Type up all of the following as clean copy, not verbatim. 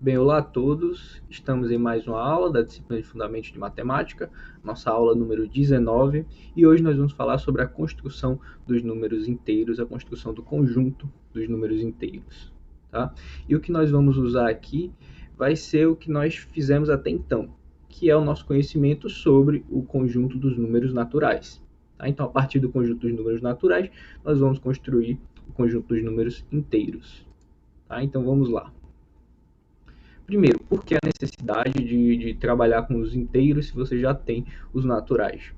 Bem, olá a todos, estamos em mais uma aula da disciplina de Fundamentos de Matemática, nossa aula número 19, e hoje nós vamos falar sobre a construção dos números inteiros, a construção do conjunto dos números inteiros. Tá? E o que nós vamos usar aqui vai ser o que nós fizemos até então, que é o nosso conhecimento sobre o conjunto dos números naturais. Tá? Então, a partir do conjunto dos números naturais, nós vamos construir o conjunto dos números inteiros. Tá? Então, vamos lá. Primeiro, por que a necessidade de trabalhar com os inteiros se você já tem os naturais?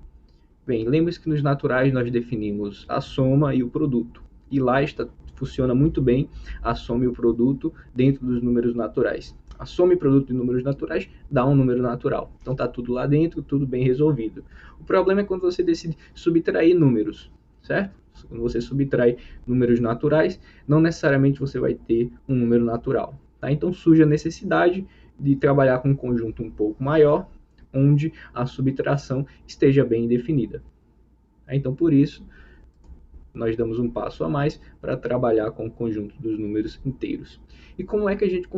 Bem, lembre-se que nos naturais nós definimos a soma e o produto. E lá funciona muito bem a soma e o produto dentro dos números naturais. A soma e produto de números naturais dá um número natural. Então está tudo lá dentro, tudo bem resolvido. O problema é quando você decide subtrair números, certo? Quando você subtrai números naturais, não necessariamente você vai ter um número natural. Tá? Então surge a necessidade de trabalhar com um conjunto um pouco maior, onde a subtração esteja bem definida. Então, por isso, nós damos um passo a mais para trabalhar com o conjunto dos números inteiros. E como é que a gente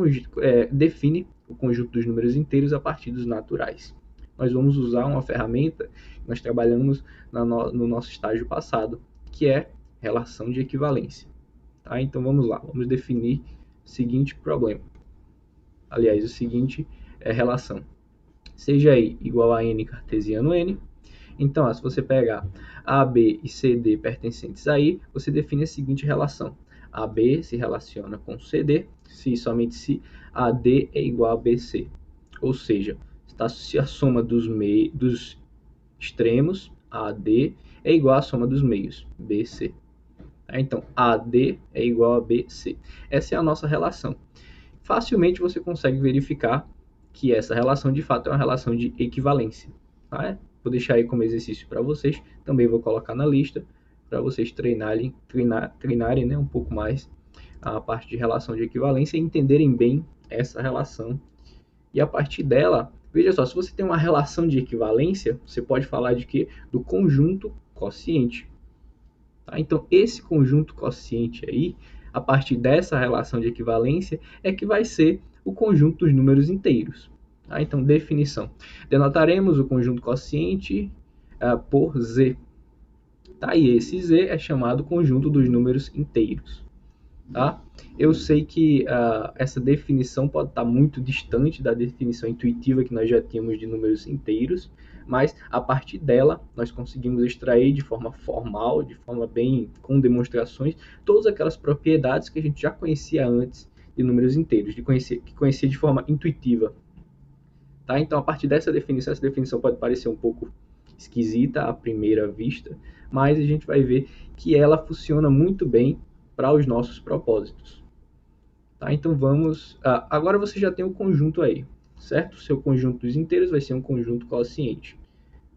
define o conjunto dos números inteiros a partir dos naturais? Nós vamos usar uma ferramenta que nós trabalhamos no nosso estágio passado, que é relação de equivalência. Tá? Então, vamos lá, vamos definir o seguinte problema. Aliás, o seguinte relação. Seja I igual a N cartesiano N. Então, se você pegar AB e CD pertencentes a I, você define a seguinte relação. AB se relaciona com CD, somente se AD é igual a BC. Ou seja, se a soma dos extremos, AD, é igual à soma dos meios, BC. Então, AD é igual a BC. Essa é a nossa relação. Facilmente você consegue verificar que essa relação de fato é uma relação de equivalência. Tá? Vou deixar aí como exercício para vocês, também vou colocar na lista para vocês treinarem né, um pouco mais a parte de relação de equivalência e entenderem bem essa relação. E a partir dela, veja só, se você tem uma relação de equivalência, você pode falar de quê? Do conjunto quociente. Tá? Então, esse conjunto quociente aí, a partir dessa relação de equivalência, é que vai ser o conjunto dos números inteiros. Tá? Então, definição. Denotaremos o conjunto quociente por Z. Tá? E esse Z é chamado conjunto dos números inteiros. Tá? Eu sei que essa definição pode estar muito distante da definição intuitiva que nós já tínhamos de números inteiros, mas a partir dela nós conseguimos extrair de forma formal, de forma bem com demonstrações, todas aquelas propriedades que a gente já conhecia antes de números inteiros, que conhecia de forma intuitiva. Tá? Então, a partir dessa definição, essa definição pode parecer um pouco esquisita à primeira vista, mas a gente vai ver que ela funciona muito bem para os nossos propósitos. Tá? Então vamos... agora você já tem o conjunto aí, certo? O seu conjunto dos inteiros vai ser um conjunto quociente.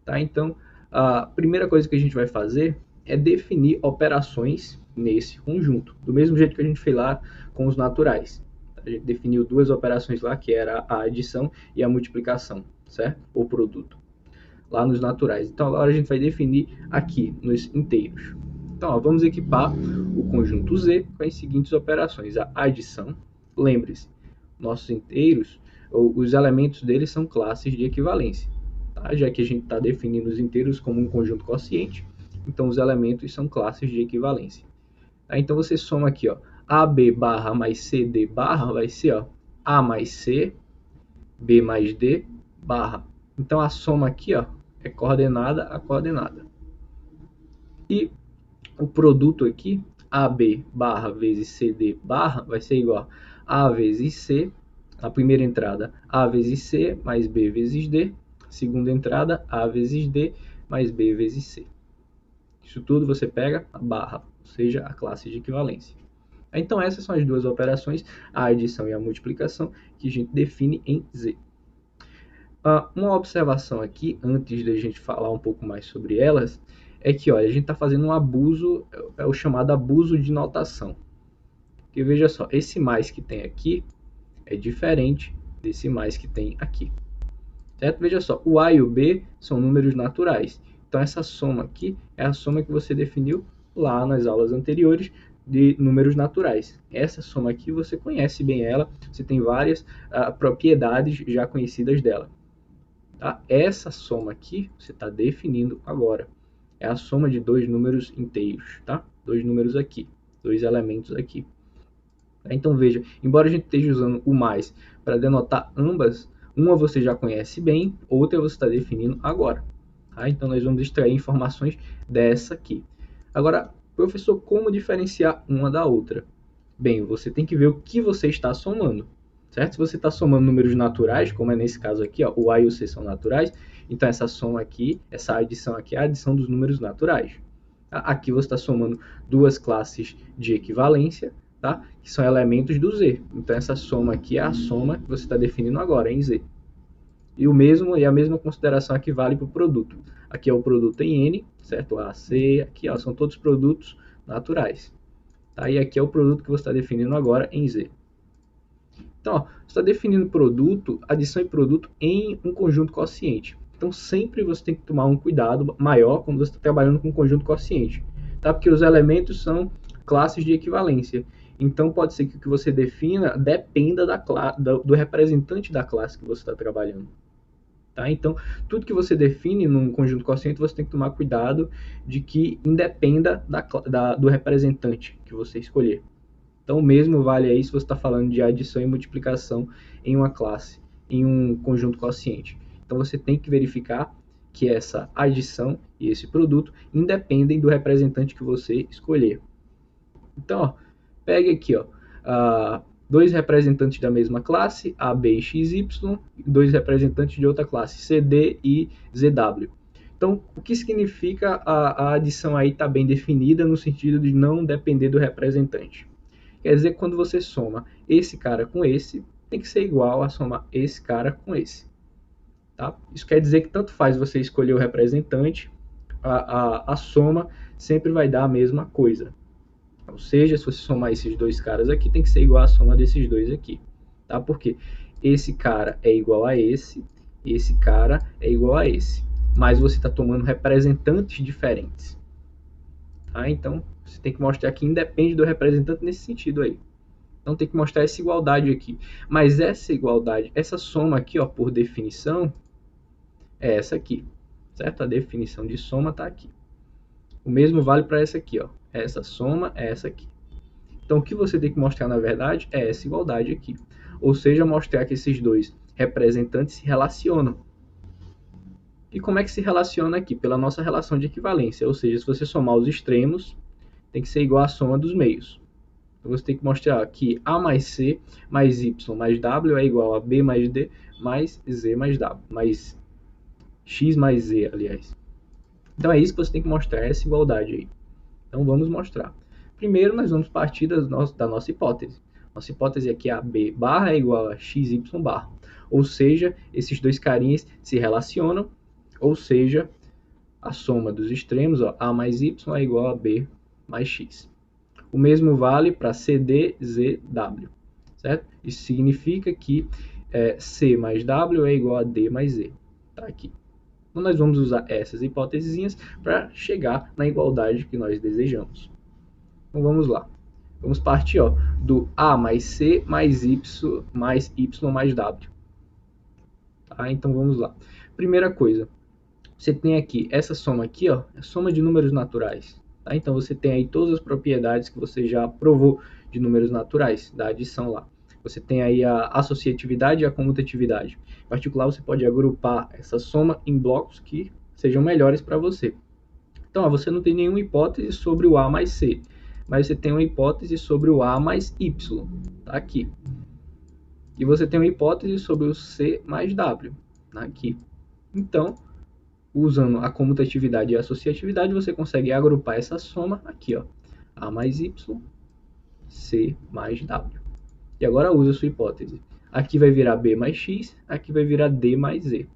Tá? Então, a primeira coisa que a gente vai fazer é definir operações nesse conjunto, do mesmo jeito que a gente fez lá com os naturais. A gente definiu duas operações lá, que era a adição e a multiplicação, certo? O produto, lá nos naturais. Então, agora a gente vai definir aqui, nos inteiros. Então, vamos equipar o conjunto Z com as seguintes operações. A adição, lembre-se, nossos inteiros, os elementos deles são classes de equivalência. Tá? Já que a gente está definindo os inteiros como um conjunto quociente, então os elementos são classes de equivalência. Tá? Então, você soma aqui, ó, AB barra mais CD barra vai ser ó, A mais C, B mais D barra. Então, a soma aqui ó, é coordenada a coordenada. E o produto aqui, AB barra vezes CD barra, vai ser igual a vezes C, a primeira entrada A vezes C mais B vezes D, segunda entrada A vezes D mais B vezes C. Isso tudo você pega a barra, ou seja, a classe de equivalência. Então essas são as duas operações, a adição e a multiplicação, que a gente define em Z. Uma observação aqui, antes da gente falar um pouco mais sobre elas, é que olha, a gente está fazendo um abuso, é o chamado abuso de notação. Porque veja só, esse mais que tem aqui é diferente desse mais que tem aqui. Certo? Veja só, o A e o B são números naturais. Então essa soma aqui é a soma que você definiu lá nas aulas anteriores de números naturais. Essa soma aqui você conhece bem ela, você tem várias propriedades já conhecidas dela. Tá? Essa soma aqui você está definindo agora. É a soma de dois números inteiros, tá? Dois números aqui, dois elementos aqui. Então veja, embora a gente esteja usando o mais para denotar ambas, uma você já conhece bem, outra você está definindo agora. Tá? Então nós vamos extrair informações dessa aqui. Agora, professor, como diferenciar uma da outra? Bem, você tem que ver o que você está somando. Certo? Se você está somando números naturais, como é nesse caso aqui, ó, o A e o C são naturais, então essa soma aqui, essa adição aqui é a adição dos números naturais. Tá? Aqui você está somando duas classes de equivalência, tá? Que são elementos do Z. Então essa soma aqui é a soma que você está definindo agora em Z. E a mesma consideração aqui vale para o produto. Aqui é o produto em N, certo? A, C, aqui ó, são todos produtos naturais. Tá? E aqui é o produto que você está definindo agora em Z. Então, ó, você está definindo produto, adição e produto em um conjunto quociente. Então, sempre você tem que tomar um cuidado maior quando você está trabalhando com um conjunto quociente. Tá? Porque os elementos são classes de equivalência. Então, pode ser que o que você defina dependa do representante da classe que você está trabalhando. Tá? Então, tudo que você define num conjunto quociente, você tem que tomar cuidado de que independa do representante que você escolher. Então, o mesmo vale aí se você está falando de adição e multiplicação em uma classe, em um conjunto quociente. Então, você tem que verificar que essa adição e esse produto independem do representante que você escolher. Então, ó, pegue aqui, ó, dois representantes da mesma classe, A, B e X, Y, dois representantes de outra classe, C, D e ZW. Então, o que significa a adição aí está bem definida no sentido de não depender do representante. Quer dizer que quando você soma esse cara com esse, tem que ser igual a somar esse cara com esse. Tá? Isso quer dizer que tanto faz você escolher o representante, a soma sempre vai dar a mesma coisa. Ou seja, se você somar esses dois caras aqui, tem que ser igual a soma desses dois aqui. Tá? Porque esse cara é igual a esse cara é igual a esse. Mas você está tomando representantes diferentes. Tá? Então, você tem que mostrar que independe do representante nesse sentido aí. Então, tem que mostrar essa igualdade aqui. Mas essa igualdade, essa soma aqui, ó, por definição, é essa aqui. Certo? A definição de soma está aqui. O mesmo vale para essa aqui, ó. Essa soma é essa aqui. Então, o que você tem que mostrar, na verdade, é essa igualdade aqui. Ou seja, mostrar que esses dois representantes se relacionam. E como é que se relaciona aqui? Pela nossa relação de equivalência. Ou seja, se você somar os extremos, tem que ser igual à soma dos meios. Então, você tem que mostrar que A mais C mais Y mais W é igual a B mais D mais Z mais W. Mais X mais Z, aliás. Então, é isso que você tem que mostrar, essa igualdade aí. Então, vamos mostrar. Primeiro, nós vamos partir da nossa hipótese. Nossa hipótese aqui é a B barra é igual a XY barra. Ou seja, esses dois carinhas se relacionam, ou seja, a soma dos extremos, ó, A mais Y é igual a B mais X. O mesmo vale para CD, Z, W. Certo? Isso significa que C mais W é igual a D mais Z. Tá aqui. Então, nós vamos usar essas hipóteses para chegar na igualdade que nós desejamos. Então, vamos lá. Vamos partir do A mais C mais Y mais W. Tá? Então, vamos lá. Primeira coisa, você tem aqui, essa soma aqui, ó, é a soma de números naturais. Tá? Então, você tem aí todas as propriedades que você já provou de números naturais, da adição lá. Você tem aí a associatividade e a comutatividade. Em particular, você pode agrupar essa soma em blocos que sejam melhores para você. Então, ó, você não tem nenhuma hipótese sobre o A mais C, mas você tem uma hipótese sobre o A mais Y, tá aqui. E você tem uma hipótese sobre o C mais W, tá aqui. Então, usando a comutatividade e a associatividade, você consegue agrupar essa soma aqui, ó, A mais Y, C mais W. E agora usa a sua hipótese. Aqui vai virar B mais X, aqui vai virar D mais Z.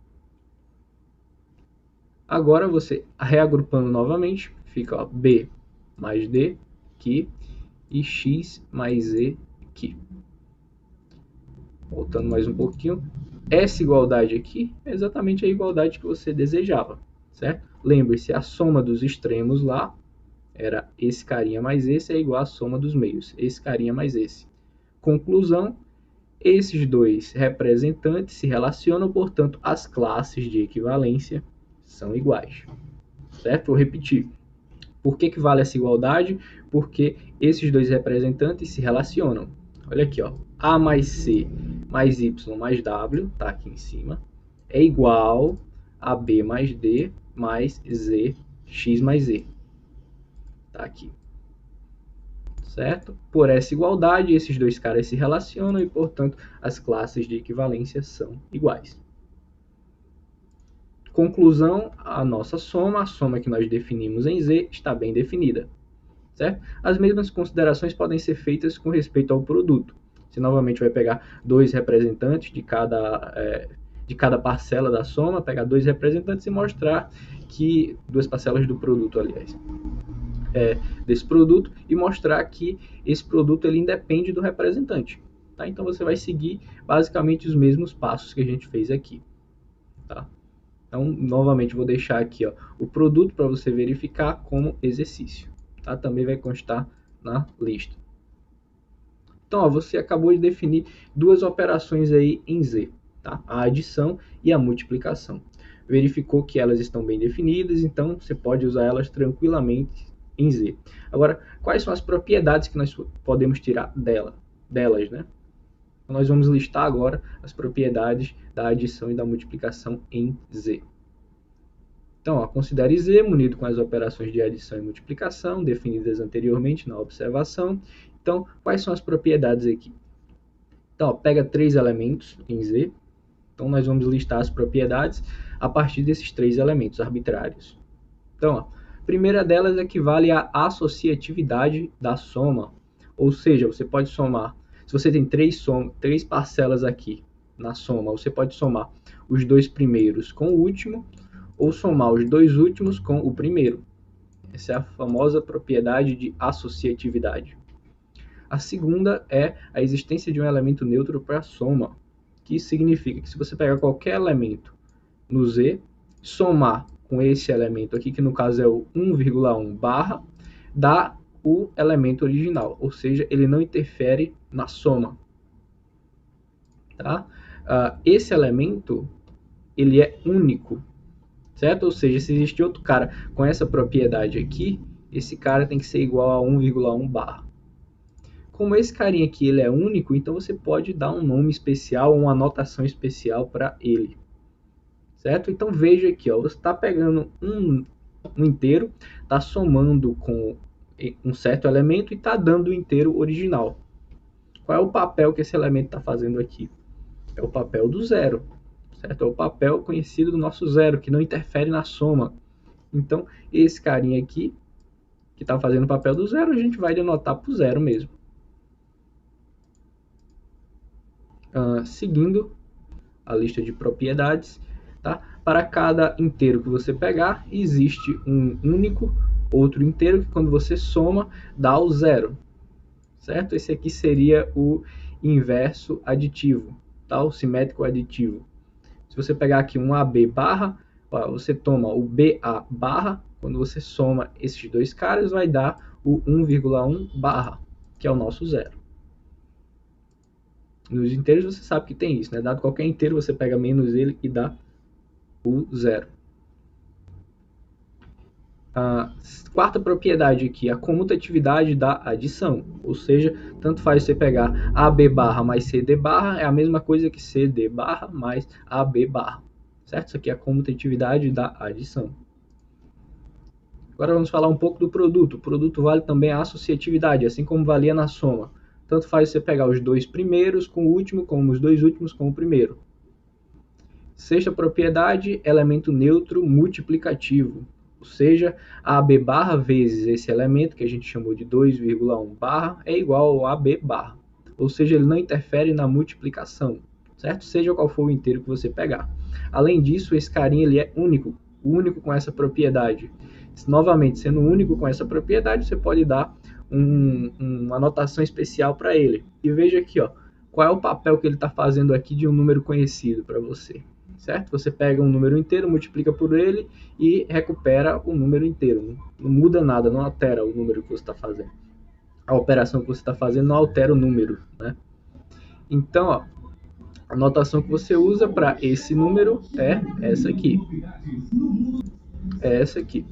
Agora você, reagrupando novamente, fica ó, B mais D aqui e X mais Z aqui. Voltando mais um pouquinho. Essa igualdade aqui é exatamente a igualdade que você desejava, certo? Lembre-se, a soma dos extremos lá era esse carinha mais esse é igual à soma dos meios, esse carinha mais esse. Conclusão, esses dois representantes se relacionam, portanto, as classes de equivalência são iguais. Certo? Vou repetir. Por que vale essa igualdade? Porque esses dois representantes se relacionam. Olha aqui, ó. A mais C mais Y mais W, tá aqui em cima, é igual a B mais D mais Z, X mais Z. Tá aqui. Certo? Por essa igualdade, esses dois caras se relacionam e, portanto, as classes de equivalência são iguais. Conclusão, a nossa soma, a soma que nós definimos em Z, está bem definida. Certo? As mesmas considerações podem ser feitas com respeito ao produto. Você novamente vai pegar dois representantes de cada parcela da soma, pegar dois representantes e mostrar que, duas parcelas do produto, aliás, desse produto, e mostrar que esse produto ele independe do representante. Tá? Então você vai seguir basicamente os mesmos passos que a gente fez aqui. Tá? Então, novamente, vou deixar aqui o produto para você verificar como exercício. Tá? Também vai constar na lista. Então, você acabou de definir duas operações aí em Z, tá? A adição e a multiplicação. Verificou que elas estão bem definidas, então você pode usar elas tranquilamente em Z. Agora, quais são as propriedades que nós podemos tirar delas, né? Então, nós vamos listar agora as propriedades da adição e da multiplicação em Z. Então, considere Z munido com as operações de adição e multiplicação definidas anteriormente na observação. Então, quais são as propriedades aqui? Então, pega três elementos em Z. Então, nós vamos listar as propriedades a partir desses três elementos arbitrários. Então, a primeira delas equivale à associatividade da soma. Ou seja, você pode somar, se você tem três parcelas aqui na soma, você pode somar os dois primeiros com o último, ou somar os dois últimos com o primeiro. Essa é a famosa propriedade de associatividade. A segunda é a existência de um elemento neutro para a soma, que significa que se você pegar qualquer elemento no Z, somar com esse elemento aqui, que no caso é o 1,1 barra, dá o elemento original, ou seja, ele não interfere na soma. Tá? Esse elemento ele é único, certo? Ou seja, se existe outro cara com essa propriedade aqui, esse cara tem que ser igual a 1,1 barra. Como esse carinha aqui ele é único, então você pode dar um nome especial, uma anotação especial para ele. Certo? Então veja aqui, você está pegando um inteiro, está somando com um certo elemento e está dando o inteiro original. Qual é o papel que esse elemento está fazendo aqui? É o papel do zero. Certo? É o papel conhecido do nosso zero, que não interfere na soma. Então, esse carinha aqui, que está fazendo o papel do zero, a gente vai denotar por zero mesmo. Seguindo a lista de propriedades, tá? Para cada inteiro que você pegar, existe um único outro inteiro que quando você soma, dá o zero. Certo? Esse aqui seria o inverso aditivo, tá? O simétrico aditivo. Se você pegar aqui um AB barra, você toma o BA barra, quando você soma esses dois caras, vai dar o 1,1 barra, que é o nosso zero. Nos inteiros você sabe que tem isso, né? Dado qualquer inteiro, você pega menos ele e dá o zero. A quarta propriedade aqui, a comutatividade da adição, ou seja, tanto faz você pegar AB barra mais CD barra, é a mesma coisa que CD barra mais AB barra, certo? Isso aqui é a comutatividade da adição. Agora vamos falar um pouco do produto. O produto vale também a associatividade, assim como valia na soma. Tanto faz você pegar os dois primeiros com o último, como os dois últimos com o primeiro. Sexta propriedade, elemento neutro multiplicativo. Ou seja, AB barra vezes esse elemento, que a gente chamou de 2,1 barra, é igual ao AB barra. Ou seja, ele não interfere na multiplicação, certo? Seja qual for o inteiro que você pegar. Além disso, esse carinha ele é único com essa propriedade. Novamente, sendo único com essa propriedade, você pode dar uma anotação especial para ele. E veja aqui, qual é o papel que ele está fazendo aqui de um número conhecido para você. certo? Você pega um número inteiro, multiplica por ele e recupera o número inteiro. Não muda nada, não altera o número que você está fazendo. A operação que você está fazendo não altera o número, né? Então, ó, a notação que você usa para esse número é essa aqui. É essa aqui.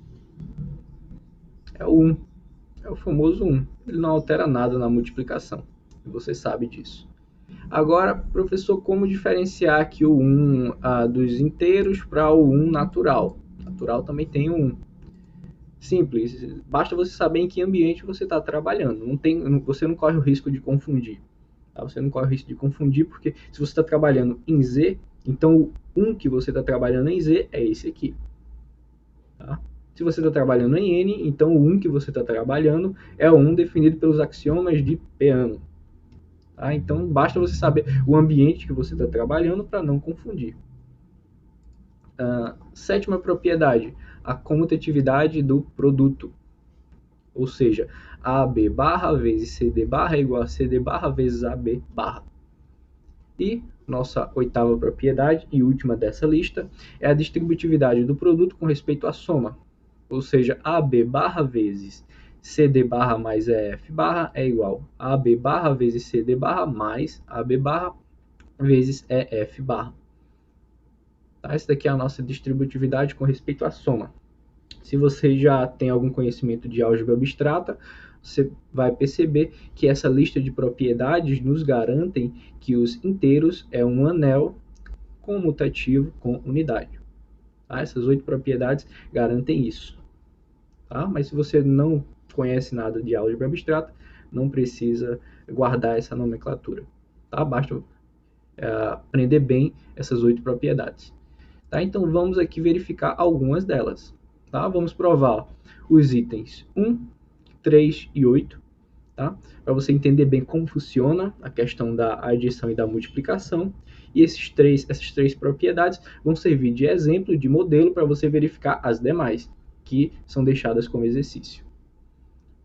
É o 1. É o famoso 1. Ele não altera nada na multiplicação. Você sabe disso. Agora, professor, como diferenciar aqui o 1 dos inteiros para o 1 natural? Natural também tem o 1. Simples, basta você saber em que ambiente você está trabalhando. Você não corre o risco de confundir. Tá? Você não corre o risco de confundir, porque se você está trabalhando em Z, então o 1 que você está trabalhando em Z é esse aqui. Tá? Se você está trabalhando em N, então o 1 que você está trabalhando é o 1 definido pelos axiomas de Peano. Tá? Então, basta você saber o ambiente que você está trabalhando para não confundir. Sétima propriedade, a comutatividade do produto. Ou seja, AB barra vezes CD barra é igual a CD barra vezes AB barra. E nossa oitava propriedade e última dessa lista é a distributividade do produto com respeito à soma. Ou seja, AB barra vezes CD barra mais EF barra é igual a AB barra vezes CD barra mais AB barra vezes EF barra. Tá? Essa daqui é a nossa distributividade com respeito à soma. Se você já tem algum conhecimento de álgebra abstrata, você vai perceber que essa lista de propriedades nos garantem que os inteiros é um anel comutativo com unidade. Tá? Essas 8 propriedades garantem isso. Tá? Mas se você não conhece nada de álgebra abstrata, não precisa guardar essa nomenclatura. Tá? Basta aprender bem essas 8 propriedades. Tá? Então vamos aqui verificar algumas delas. Tá? Vamos provar os itens 1, 3 e 8, tá? Para você entender bem como funciona a questão da adição e da multiplicação. E essas três propriedades vão servir de exemplo, de modelo, para você verificar as demais, que são deixadas como exercício.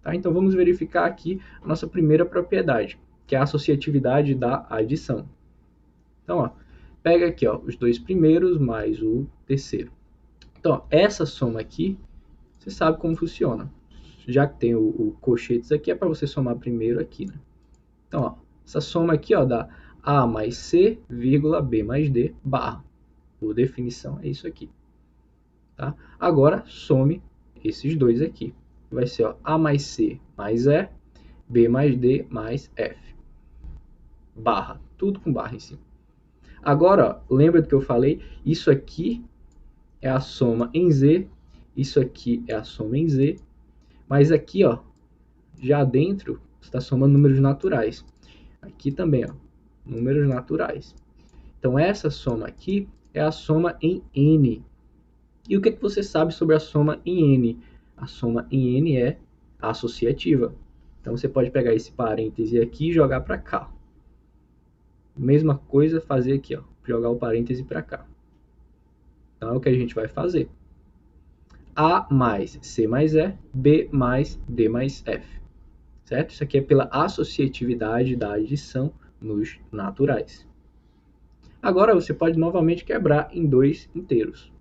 Tá? Então vamos verificar aqui a nossa primeira propriedade, que é a associatividade da adição. Então, ó, pega aqui ó, os dois primeiros mais o terceiro. Então, ó, essa soma aqui, você sabe como funciona. Já que tem o colchetes aqui, é para você somar primeiro aqui, né? Então, ó, essa soma aqui ó, dá A mais C, vírgula, B mais D, barra. Por definição, é isso aqui. Tá? Agora, some esses dois aqui. Vai ser ó, A mais C mais E, B mais D mais F. Barra. Tudo com barra em cima. Agora, ó, lembra do que eu falei? Isso aqui é a soma em Z, isso aqui é a soma em Z, mas aqui, ó, já dentro, você está somando números naturais. Aqui também, ó, números naturais. Então, essa soma aqui é a soma em N. E o que você sabe sobre a soma em N? A soma em N é associativa. Então, você pode pegar esse parêntese aqui e jogar para cá. Mesma coisa fazer aqui, ó, jogar o parêntese para cá. Então, é o que a gente vai fazer. A mais C mais E, B mais D mais F. Certo? Isso aqui é pela associatividade da adição nos naturais. Agora, você pode novamente quebrar em dois inteiros.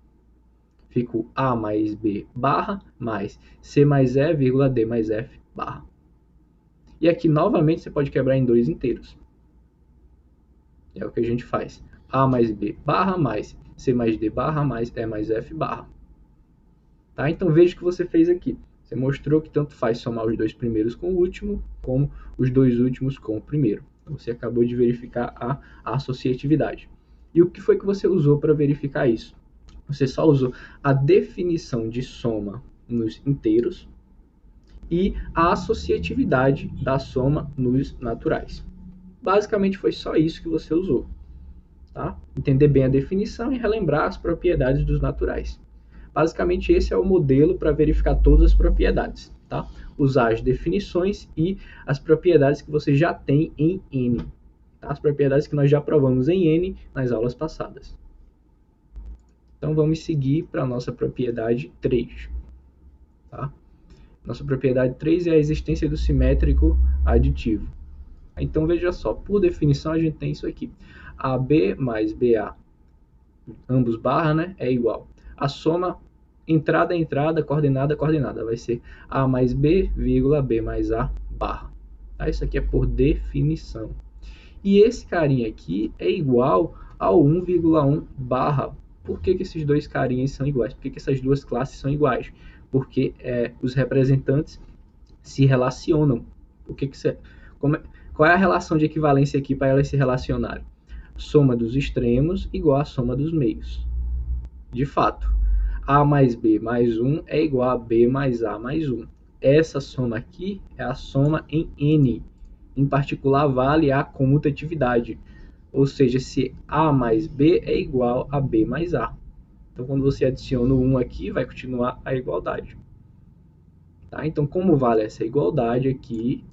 Fica o A mais B barra mais C mais E, vírgula, D mais F barra. E aqui, novamente, você pode quebrar em dois inteiros. É o que a gente faz. A mais B barra mais C mais D barra mais E mais F barra. Tá? Então, veja o que você fez aqui. Você mostrou que tanto faz somar os dois primeiros com o último, como os dois últimos com o primeiro. Então, você acabou de verificar a associatividade. E o que foi que você usou para verificar isso? Você só usou a definição de soma nos inteiros e a associatividade da soma nos naturais. Basicamente, foi só isso que você usou. Tá? Entender bem a definição e relembrar as propriedades dos naturais. Basicamente, esse é o modelo para verificar todas as propriedades. Tá? Usar as definições e as propriedades que você já tem em N. Tá? As propriedades que nós já provamos em N nas aulas passadas. Então, vamos seguir para a nossa propriedade 3. Tá? Nossa propriedade 3 é a existência do simétrico aditivo. Então, veja só, por definição, a gente tem isso aqui. AB mais BA ambos barra, né, é igual. A soma entrada, entrada, coordenada, coordenada. Vai ser A mais B, vírgula, B mais A, barra. Tá? Isso aqui é por definição. E esse carinha aqui é igual ao 1,1 barra. Por que esses dois carinhas são iguais? Por que essas duas classes são iguais? Porque os representantes se relacionam. Qual é a relação de equivalência aqui para elas se relacionarem? Soma dos extremos igual a soma dos meios. De fato, A mais B mais 1 é igual a B mais A mais 1. Essa soma aqui é a soma em N. Em particular, vale a comutatividade. Ou seja, se A mais B é igual a B mais A. Então, quando você adiciona o 1 aqui, vai continuar a igualdade. Tá? Então, como vale essa igualdade aqui,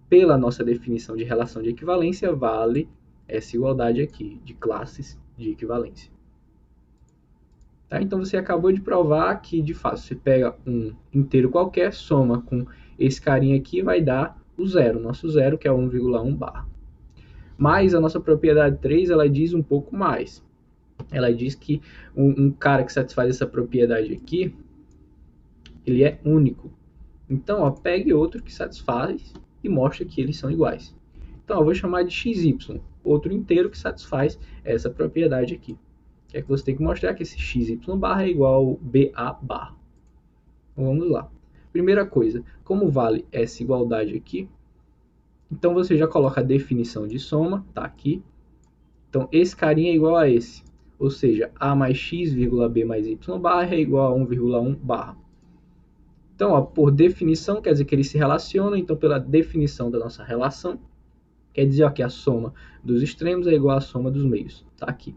pela nossa definição de relação de equivalência, vale essa igualdade aqui, de classes de equivalência. Tá? Então, você acabou de provar que, de fato, você pega um inteiro qualquer, soma com esse carinha aqui, vai dar o zero, nosso zero, que é 1,1 barra. Mas a nossa propriedade 3, ela diz um pouco mais. Ela diz que um cara que satisfaz essa propriedade aqui, ele é único. Então, ó, pegue outro que satisfaz e mostra que eles são iguais. Então, eu vou chamar de xy, outro inteiro que satisfaz essa propriedade aqui. Que é que você tem que mostrar que esse xy barra é igual ao BA barra. Então, vamos lá. Primeira coisa, como vale essa igualdade aqui? Então, você já coloca a definição de soma, tá aqui. Então, esse carinha é igual a esse. Ou seja, A mais x, B mais y barra é igual a 1,1 barra. Então, ó, por definição, quer dizer que eles se relacionam. Então, pela definição da nossa relação, quer dizer ó, que a soma dos extremos é igual à soma dos meios. Tá aqui.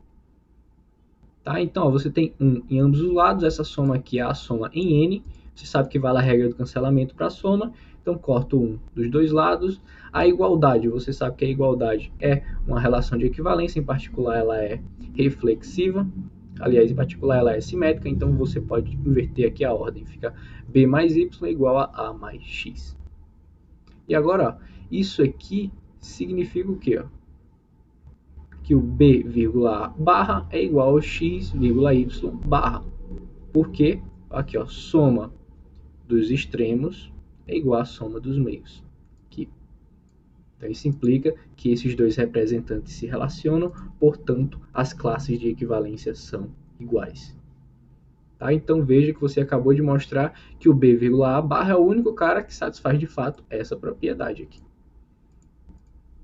Tá? Então, ó, você tem 1 em ambos os lados. Essa soma aqui é a soma em N. Você sabe que vale a regra do cancelamento para a soma. Então, corto 1 dos dois lados. A igualdade, você sabe que a igualdade é uma relação de equivalência. Em particular, ela é reflexiva. Aliás, em particular, ela é simétrica. Então, você pode inverter aqui a ordem. Fica B mais Y igual a mais X. E agora, ó, isso aqui significa o quê? Ó? Que o B, A barra é igual ao X, Y barra. Porque, aqui, ó, soma dos extremos é igual à soma dos meios. Aqui. Então, isso implica que esses dois representantes se relacionam, portanto, as classes de equivalência são iguais. Tá? Então, veja que você acabou de mostrar que o B, A barra é o único cara que satisfaz de fato essa propriedade aqui.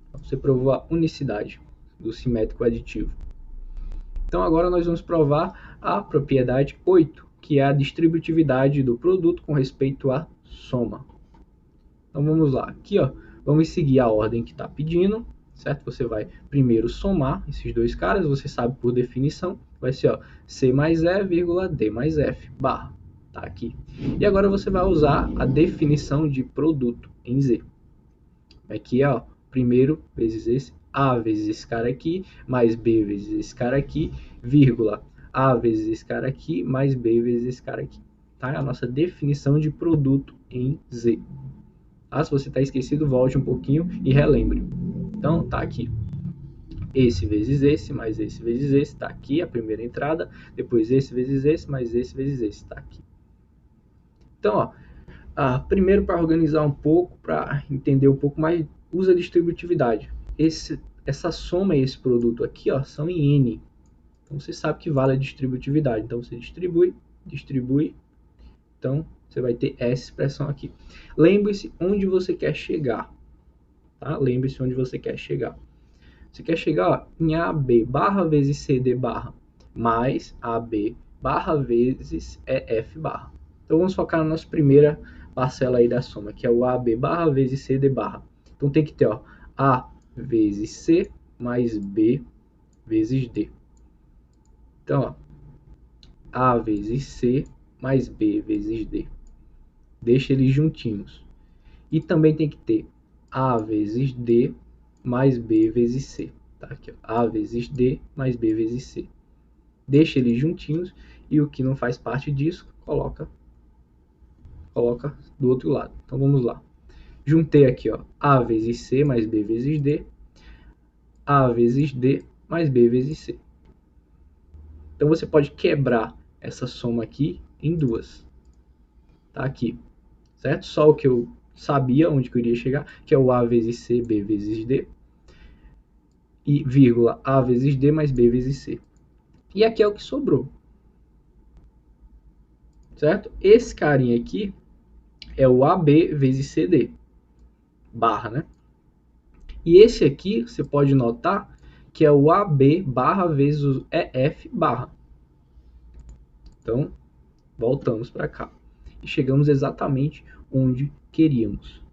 Então, você provou a unicidade do simétrico aditivo. Então, agora nós vamos provar a propriedade 8, que é a distributividade do produto com respeito à soma. Então, vamos lá. Aqui, ó, vamos seguir a ordem que está pedindo, certo? Você vai primeiro somar esses dois caras, você sabe por definição, vai ser ó, C mais E, vírgula, D mais F, barra. Tá aqui. E agora você vai usar a definição de produto em Z. Aqui é, ó, primeiro vezes esse, A vezes esse cara aqui, mais B vezes esse cara aqui, vírgula, A vezes esse cara aqui, mais B vezes esse cara aqui. Tá? É a nossa definição de produto em Z. Tá? Se você está esquecido, volte um pouquinho e relembre. Então, tá aqui. Esse vezes esse, mais esse vezes esse, tá aqui a primeira entrada. Depois esse vezes esse, mais esse vezes esse, tá aqui. Então, ó, primeiro para organizar um pouco, para entender um pouco mais, usa a distributividade. Essa soma e esse produto aqui, ó, são em N. Então, você sabe que vale a distributividade. Então, você distribui. Então, você vai ter essa expressão aqui. Lembre-se onde você quer chegar. Tá? Lembre-se onde você quer chegar. Você quer chegar ó, em AB barra vezes CD barra mais AB barra vezes EF barra. Então, vamos focar na nossa primeira parcela aí da soma, que é o AB barra vezes CD barra. Então, tem que ter ó, A vezes C mais B vezes D. Então, ó, A vezes C mais B vezes D. Deixa eles juntinhos. E também tem que ter A vezes D mais B vezes C. Tá? Aqui, ó. A vezes D mais B vezes C. Deixa eles juntinhos e o que não faz parte disso, coloca do outro lado. Então, vamos lá. Juntei aqui ó, A vezes C mais B vezes D. A vezes D mais B vezes C. Então você pode quebrar essa soma aqui em duas. Tá aqui, certo? Só o que eu sabia onde que eu iria chegar, que é o A vezes C, B vezes D, e vírgula A vezes D mais B vezes C. E aqui é o que sobrou, certo? Esse carinha aqui é o AB vezes CD, barra, né? E esse aqui, você pode notar que é o AB barra vezes o EF barra. Então, voltamos para cá. E chegamos exatamente onde queríamos.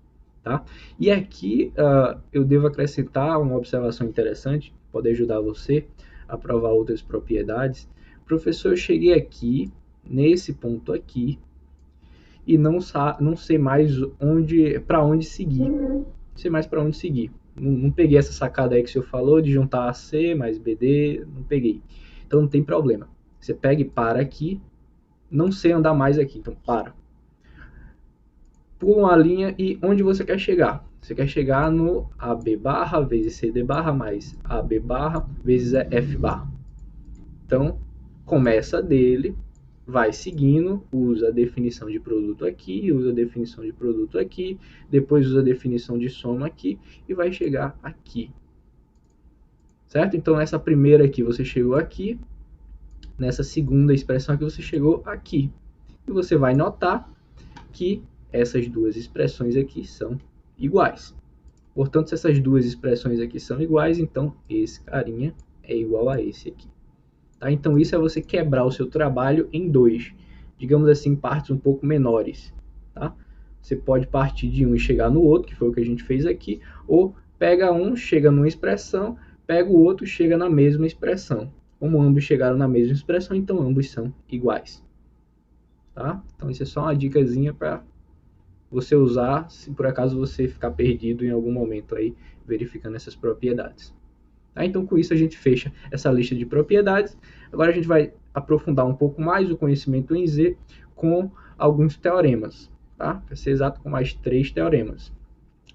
Tá? E aqui eu devo acrescentar uma observação interessante, pode ajudar você a provar outras propriedades. Professor, eu cheguei aqui, nesse ponto aqui, e não sei mais para onde seguir. Não sei mais para onde seguir. Não peguei essa sacada aí que o senhor falou de juntar AC mais BD, não peguei. Então não tem problema. Você pega e para aqui, não sei andar mais aqui, então para. Pula uma linha e onde você quer chegar? Você quer chegar no AB barra vezes CD barra mais AB barra vezes F barra. Então, começa dele, vai seguindo, usa a definição de produto aqui, usa a definição de produto aqui, depois usa a definição de soma aqui e vai chegar aqui. Certo? Então, nessa primeira aqui você chegou aqui, nessa segunda expressão aqui você chegou aqui. E você vai notar que essas duas expressões aqui são iguais. Portanto, se essas duas expressões aqui são iguais, então esse carinha é igual a esse aqui. Tá? Então, isso é você quebrar o seu trabalho em dois, digamos assim, partes um pouco menores. Tá? Você pode partir de um e chegar no outro, que foi o que a gente fez aqui, ou pega um, chega numa expressão, pega o outro, chega na mesma expressão. Como ambos chegaram na mesma expressão, então ambos são iguais. Tá? Então, isso é só uma dicasinha para você usar se por acaso você ficar perdido em algum momento aí verificando essas propriedades. Tá? Então, com isso a gente fecha essa lista de propriedades. Agora a gente vai aprofundar um pouco mais o conhecimento em Z com alguns teoremas. Tá? Para ser exato, com mais 3 teoremas.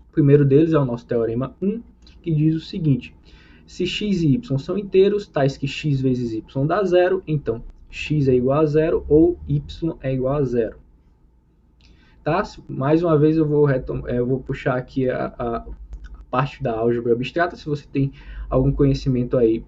O primeiro deles é o nosso teorema 1, que diz o seguinte: se x e y são inteiros, tais que x vezes y dá zero, então x é igual a zero ou y é igual a zero. Tá? Mais uma vez eu vou puxar aqui a parte da álgebra abstrata. Se você tem algum conhecimento aí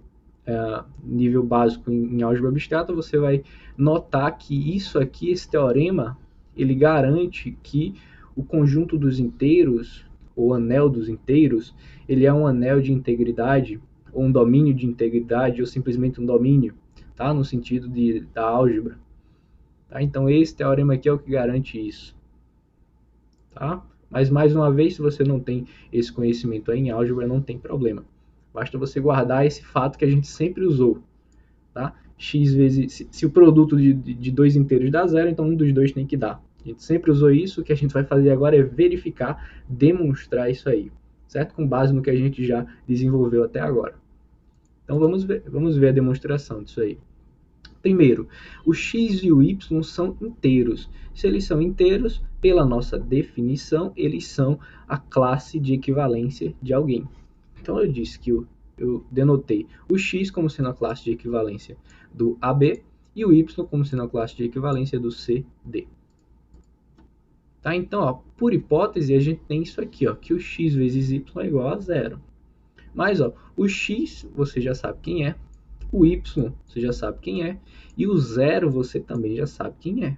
nível básico em álgebra abstrata, você vai notar que isso aqui, esse teorema, ele garante que o conjunto dos inteiros, ou anel dos inteiros, ele é um anel de integridade, ou um domínio de integridade, ou simplesmente um domínio, tá? No sentido da álgebra. Tá? Então esse teorema aqui é o que garante isso. Tá? Mas, mais uma vez, se você não tem esse conhecimento aí em álgebra, não tem problema. Basta você guardar esse fato que a gente sempre usou. Tá? X vezes, se o produto de dois inteiros dá zero, então um dos dois tem que dar. A gente sempre usou isso, o que a gente vai fazer agora é verificar, demonstrar isso aí. Certo? Com base no que a gente já desenvolveu até agora. Então, vamos ver a demonstração disso aí. Primeiro, o x e o y são inteiros. Se eles são inteiros, pela nossa definição, eles são a classe de equivalência de alguém. Então, eu disse que eu denotei o x como sendo a classe de equivalência do AB e o y como sendo a classe de equivalência do CD. Tá? Então, ó, por hipótese, a gente tem isso aqui, ó, que o x vezes y é igual a zero. Mas ó, o x você já sabe quem é, o y você já sabe quem é, e o zero você também já sabe quem é.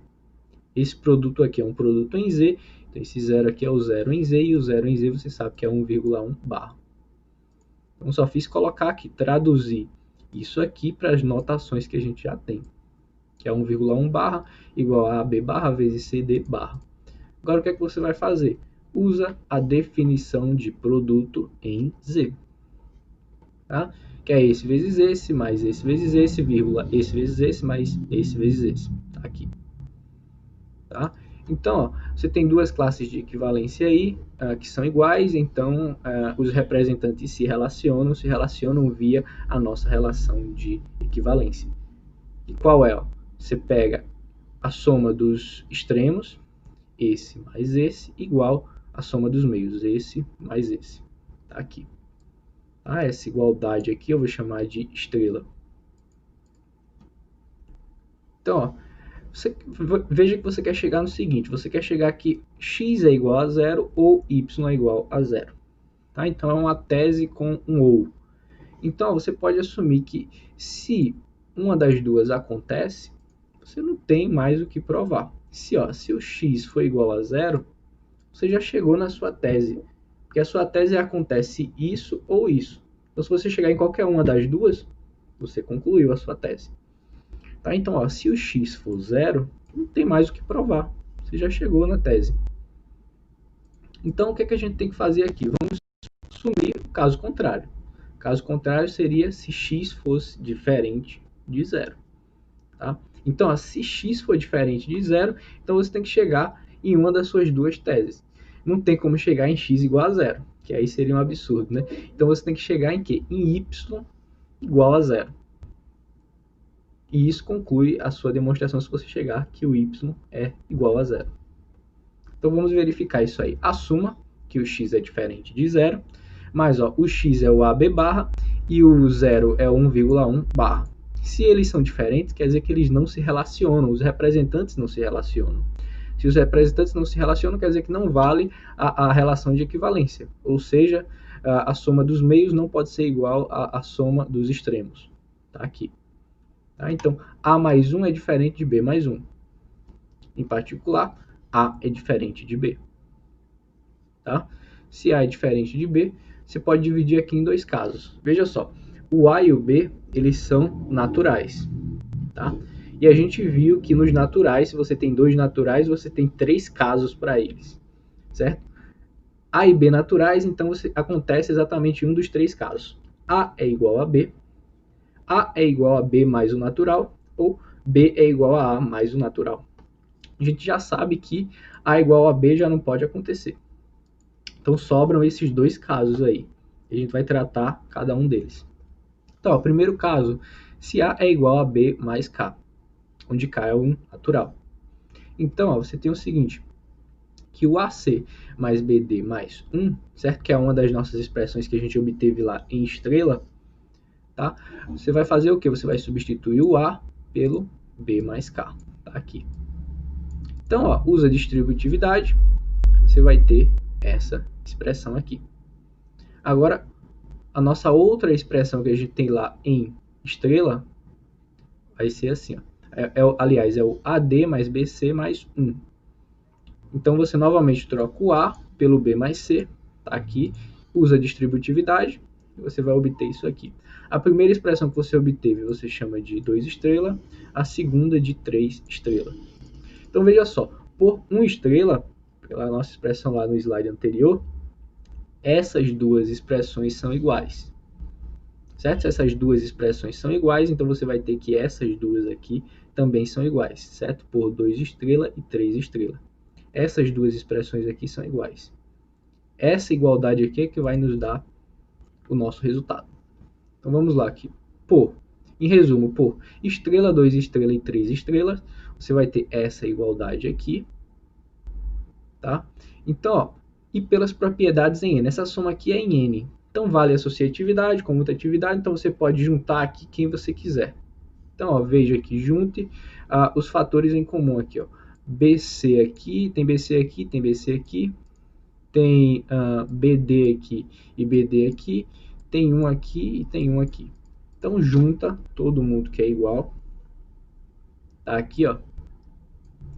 Esse produto aqui é um produto em Z, então esse zero aqui é o zero em Z, e o zero em Z você sabe que é 1,1 barra. Então só fiz colocar aqui, traduzir isso aqui para as notações que a gente já tem, que é 1,1 barra igual a AB barra vezes CD barra. Agora o que é que você vai fazer? Usa a definição de produto em Z. Tá? Que é esse vezes esse, mais esse vezes esse, vírgula, esse vezes esse, mais esse vezes esse. Tá aqui. Tá? Então, ó, você tem duas classes de equivalência aí, que são iguais, então os representantes se relacionam via a nossa relação de equivalência. E qual é? Ó? Você pega a soma dos extremos, esse mais esse, igual a soma dos meios, esse mais esse. Tá aqui. Essa igualdade aqui eu vou chamar de estrela. Então, ó, veja que você quer chegar no seguinte, você quer chegar que x é igual a zero ou y é igual a zero. Tá? Então, é uma tese com um ou. Então, você pode assumir que se uma das duas acontece, você não tem mais o que provar. Se o x for igual a zero, você já chegou na sua tese. Porque a sua tese acontece isso ou isso. Então, se você chegar em qualquer uma das duas, você concluiu a sua tese. Tá? Então, se o x for zero, não tem mais o que provar. Você já chegou na tese. Então, o que a gente tem que fazer aqui? Vamos assumir o caso contrário. O caso contrário seria se x fosse diferente de zero. Tá? Então, se x for diferente de zero, então você tem que chegar em uma das suas duas teses. Não tem como chegar em x igual a zero, que aí seria um absurdo, né? Então, você tem que chegar em quê? Em y igual a zero. E isso conclui a sua demonstração se você chegar que o y é igual a zero. Então, vamos verificar isso aí. Assuma que o x é diferente de zero, mas o x é o AB barra e o zero é o 1,1 barra. Se eles são diferentes, quer dizer que eles não se relacionam, os representantes não se relacionam. Se os representantes não se relacionam, quer dizer que não vale a relação de equivalência, ou seja, a soma dos meios não pode ser igual à soma dos extremos. Tá aqui. Tá? Então, A mais 1 é diferente de B mais 1. Em particular, A é diferente de B. Tá? Se A é diferente de B, você pode dividir aqui em dois casos. Veja só, o A e o B, eles são naturais. Tá? E a gente viu que nos naturais, se você tem dois naturais, você tem três casos para eles. Certo? A e B naturais, então acontece exatamente um dos três casos. A é igual a B, A é igual a B mais o natural, ou B é igual a A mais o natural. A gente já sabe que A igual a B já não pode acontecer. Então sobram esses dois casos aí. A gente vai tratar cada um deles. Então, primeiro caso, se A é igual a B mais K, onde K é um natural. Então, você tem o seguinte, que o AC mais BD mais 1, certo? Que é uma das nossas expressões que a gente obteve lá em estrela, tá? Você vai fazer o quê? Você vai substituir o A pelo B mais K, tá? Aqui. Então, usa distributividade, você vai ter essa expressão aqui. Agora, a nossa outra expressão que a gente tem lá em estrela vai ser assim, aliás, é o AD mais BC mais 1. Então, você novamente troca o A pelo B mais C, tá aqui, usa distributividade, e você vai obter isso aqui. A primeira expressão que você obteve, você chama de 2 estrelas, a segunda de 3 estrelas. Então, veja só, por 1 estrela, pela nossa expressão lá no slide anterior, essas duas expressões são iguais. Certo? Se essas duas expressões são iguais, então você vai ter que essas duas aqui também são iguais, certo? Por 2 estrelas e 3 estrelas. Essas duas expressões aqui são iguais. Essa igualdade aqui é que vai nos dar o nosso resultado. Então vamos lá aqui. Em resumo, por estrela, 2 estrelas e 3 estrelas, você vai ter essa igualdade aqui. Tá? Então, e pelas propriedades em N. Essa soma aqui é em N. Então, vale associatividade, comutatividade. Então, você pode juntar aqui quem você quiser. Então, veja aqui, junte os fatores em comum aqui. BC aqui, tem BC aqui, tem BC aqui. Tem BD aqui e BD aqui. Tem um aqui e tem um aqui. Então, junta todo mundo que é igual. Tá aqui,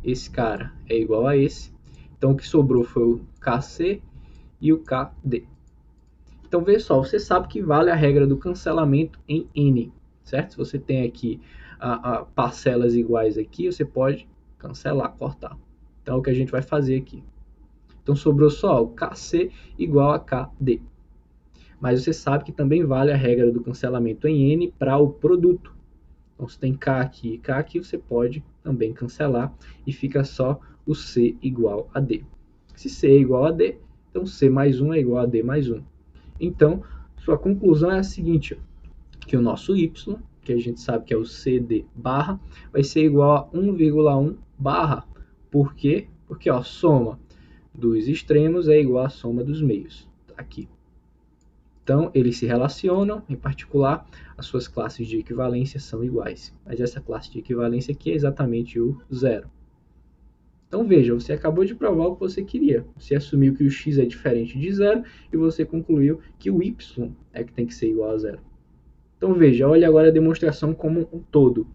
esse cara é igual a esse. Então, o que sobrou foi o KC e o KD. Então, veja só, você sabe que vale a regra do cancelamento em N, certo? Se você tem aqui parcelas iguais aqui, você pode cancelar, cortar. Então, é o que a gente vai fazer aqui. Então, sobrou só o KC igual a KD. Mas você sabe que também vale a regra do cancelamento em N para o produto. Então, se tem K aqui e K aqui, você pode também cancelar e fica só o C igual a D. Se C é igual a D, então C mais 1 é igual a D mais 1. Então, sua conclusão é a seguinte, que o nosso Y, que a gente sabe que é o CD barra, vai ser igual a 1,1 barra. Por quê? Porque a soma dos extremos é igual à soma dos meios. Tá aqui. Então, eles se relacionam, em particular, as suas classes de equivalência são iguais. Mas essa classe de equivalência aqui é exatamente o zero. Então, veja, você acabou de provar o que você queria. Você assumiu que o x é diferente de zero e você concluiu que o y é que tem que ser igual a zero. Então, veja, olha agora a demonstração como um todo.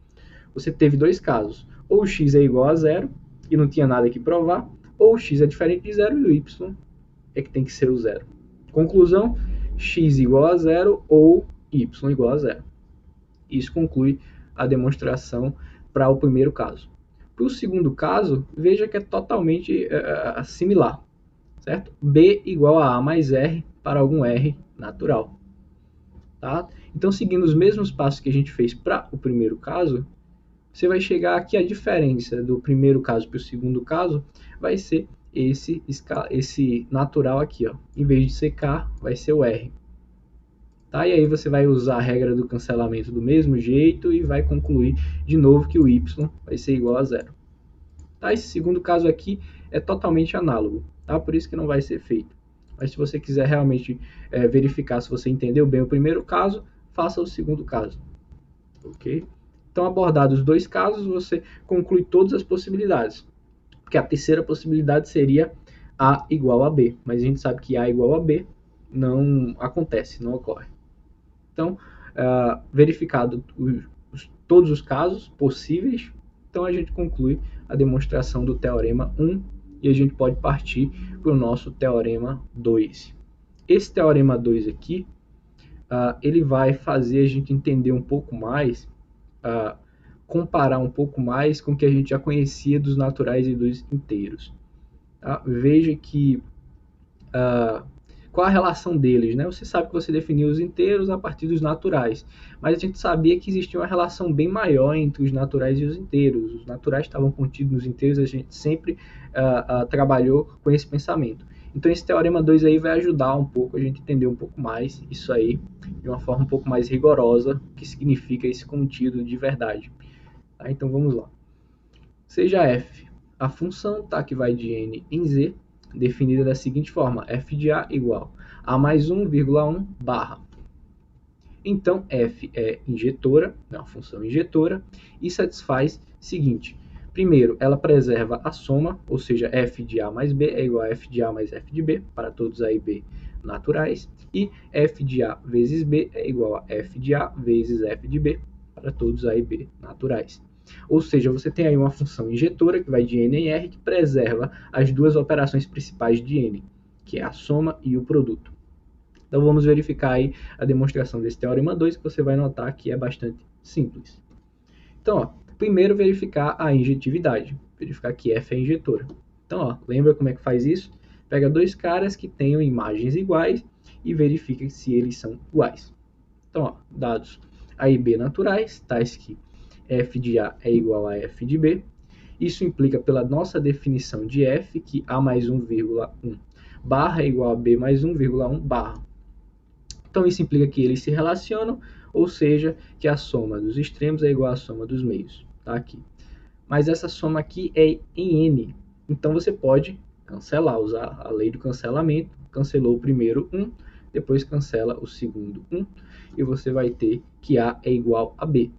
Você teve dois casos. Ou o x é igual a zero e não tinha nada que provar, ou o x é diferente de zero e o y é que tem que ser o zero. Conclusão, x igual a zero ou y igual a zero. Isso conclui a demonstração para o primeiro caso. Para o segundo caso, veja que é totalmente similar, certo? B igual a mais R para algum R natural. Tá? Então, seguindo os mesmos passos que a gente fez para o primeiro caso, você vai chegar aqui a diferença do primeiro caso para o segundo caso vai ser esse natural aqui, ó. Em vez de ser K, vai ser o R. Tá? E aí você vai usar a regra do cancelamento do mesmo jeito e vai concluir de novo que o y vai ser igual a zero. Tá? Esse segundo caso aqui é totalmente análogo, tá? Por isso que não vai ser feito. Mas se você quiser realmente verificar se você entendeu bem o primeiro caso, faça o segundo caso. Ok? Então, abordados os dois casos, você conclui todas as possibilidades. Porque a terceira possibilidade seria A igual a B. Mas a gente sabe que A igual a B não acontece, não ocorre. Então, verificado todos os casos possíveis, então a gente conclui a demonstração do teorema 1 e a gente pode partir para o nosso teorema 2. Esse teorema 2 aqui, ele vai fazer a gente entender um pouco mais, comparar um pouco mais com o que a gente já conhecia dos naturais e dos inteiros. Tá? Veja que qual a relação deles, né? Você sabe que você definiu os inteiros a partir dos naturais, mas a gente sabia que existia uma relação bem maior entre os naturais e os inteiros. Os naturais estavam contidos nos inteiros, a gente sempre trabalhou com esse pensamento. Então esse teorema 2 aí vai ajudar um pouco a gente entender um pouco mais isso aí de uma forma um pouco mais rigorosa, o que significa esse contido de verdade. Tá? Então vamos lá. Seja f a função, tá, que vai de n em z, definida da seguinte forma: f de a igual a mais 1,1 barra. Então, f é injetora, é uma função injetora, e satisfaz o seguinte: primeiro, ela preserva a soma, ou seja, f de a mais b é igual a f de a mais f de b, para todos a e b naturais, e f de a vezes b é igual a f de a vezes f de b, para todos a e b naturais. Ou seja, você tem aí uma função injetora, que vai de n em r, que preserva as duas operações principais de n, que é a soma e o produto. Então vamos verificar aí a demonstração desse teorema 2, que você vai notar que é bastante simples. Então, ó, primeiro verificar a injetividade, verificar que f é injetora. Então, ó, lembra como é que faz isso? Pega dois caras que tenham imagens iguais e verifica se eles são iguais. Então, ó, dados a e b naturais, tais que f de a é igual a f de b. Isso implica pela nossa definição de f, que a mais 1,1 barra é igual a b mais 1,1 barra. Então, isso implica que eles se relacionam, ou seja, que a soma dos extremos é igual à soma dos meios. Tá aqui. Mas essa soma aqui é em n. Então, você pode cancelar, usar a lei do cancelamento. Cancelou o primeiro 1, depois cancela o segundo 1, e você vai ter que a é igual a b.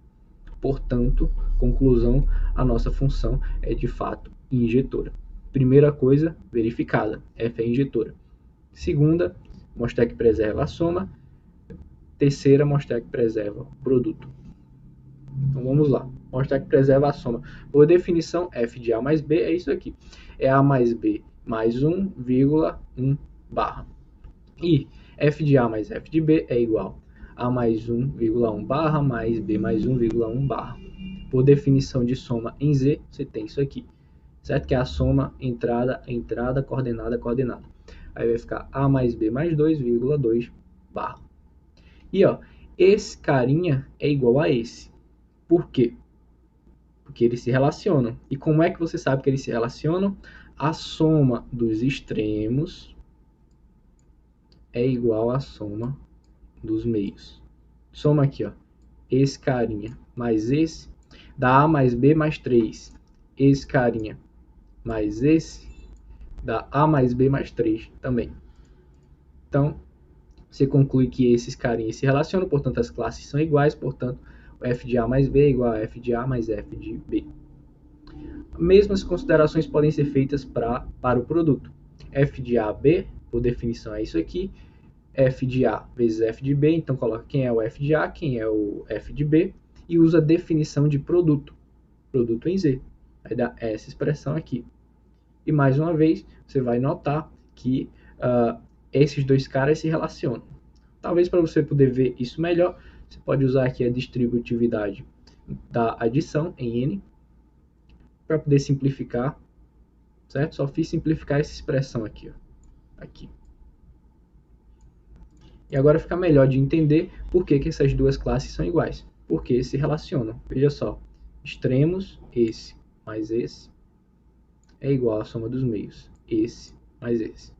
Portanto, conclusão, a nossa função é de fato injetora. Primeira coisa verificada, f é injetora. Segunda, mostrar que preserva a soma. Terceira, mostrar que preserva o produto. Então vamos lá, mostrar que preserva a soma. Por definição, f de a mais b é isso aqui. É a mais b mais 1,1 barra. E f de a mais f de b é igual a mais 1,1 barra mais b mais 1,1 barra. Por definição de soma em z, você tem isso aqui, certo? Que é a soma entrada, entrada, coordenada, coordenada. Aí vai ficar a mais b mais 2,2 barra. E ó, esse carinha é igual a esse. Por quê? Porque eles se relacionam. E como é que você sabe que eles se relacionam? A soma dos extremos é igual à soma dos meios. Soma aqui, ó. Esse carinha mais esse dá a mais b mais 3. Esse carinha mais esse dá a mais b mais 3 também. Então, Você conclui que esses carinhas se relacionam, portanto as classes são iguais, portanto o f de A mais B é igual a f de A mais f de B. Mesmas considerações podem ser feitas para o produto. F de A, B, por definição é isso aqui, f de A vezes f de B, então coloca quem é o f de A, quem é o f de B, e usa a definição de produto em Z. Vai dar essa expressão aqui. E mais uma vez, você vai notar que esses dois caras se relacionam. Talvez para você poder ver isso melhor, você pode usar aqui a distributividade da adição em N, para poder simplificar, certo? Só fiz simplificar essa expressão aqui, ó. Aqui. E agora fica melhor de entender por que essas duas classes são iguais. Porque se relacionam. Veja só, extremos, esse mais esse, é igual à soma dos meios. Esse mais esse.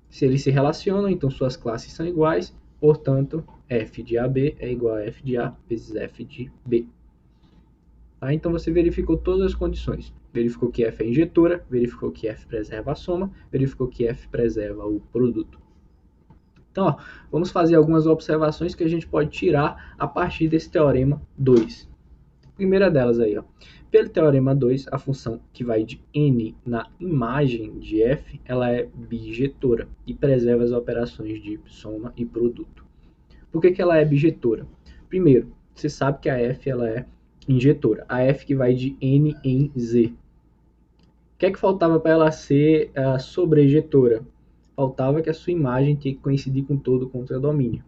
Se eles se relacionam, então suas classes são iguais, portanto, f de AB é igual a f de A vezes f de B. Tá? Então você verificou todas as condições. Verificou que f é injetora, verificou que f preserva a soma, verificou que f preserva o produto. Então, ó, vamos fazer algumas observações que a gente pode tirar a partir desse teorema 2. Primeira delas aí, ó. Pelo teorema 2, a função que vai de n na imagem de f, ela é bijetora e preserva as operações de soma e produto. Por que ela é bijetora? Primeiro, você sabe que a f ela é injetora. A f que vai de n em z. O que é que faltava para ela ser sobrejetora? Faltava que a sua imagem tinha que coincidir com todo o contradomínio.